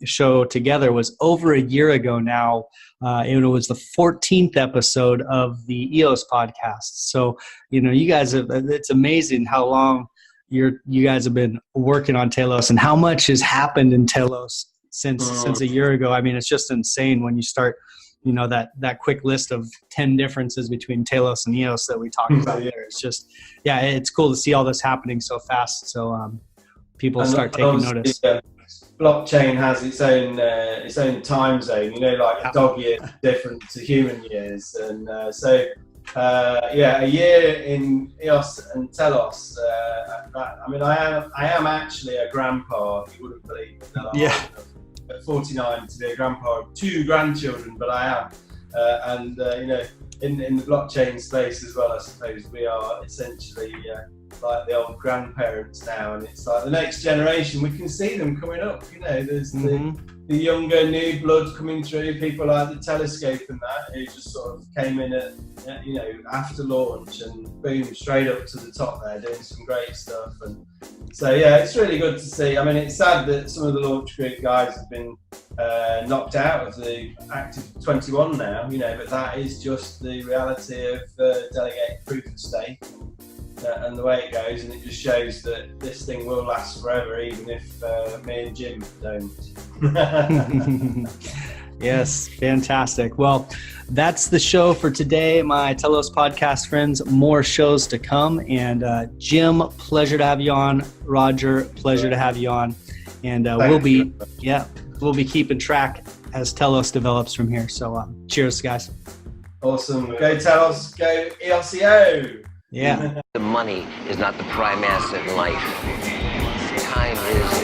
show together was over a year ago now. It was the 14th episode of the EOS podcast. So you guys it's amazing how long you guys have been working on Telos and how much has happened in Telos since a year ago. I mean, it's just insane when you start, that quick list of 10 differences between Telos and EOS that we talked about there. It's just, it's cool to see all this happening so fast. So people start taking notice. Blockchain has its own time zone, like dog years different to human years. And a year in EOS and Telos. I am actually a grandpa. You wouldn't believe that. At 49 to be a grandpa of 2 grandchildren, but I am. in the blockchain space as well, I suppose we are essentially like the old grandparents now, and it's like the next generation. We can see them coming up. You know, there's the younger new blood coming through. People like the Telescope and that, who just sort of came in at after launch and boom, straight up to the top there, doing some great stuff. And so yeah, it's really good to see. I mean, it's sad that some of the launch group guys have been knocked out of the active 21 now, but that is just the reality of delegated proof of stake and the way it goes, and it just shows that this thing will last forever, even if me and Jim don't. Yes, fantastic. Well, that's the show for today, my Telos podcast friends. More shows to come. And Jim, pleasure to have you on. Roger, pleasure to have you on. And we'll be keeping track as Telos develops from here. So cheers, guys. Awesome. Go Telos. Go EOS. Yeah. The money is not the prime asset in life. Time is.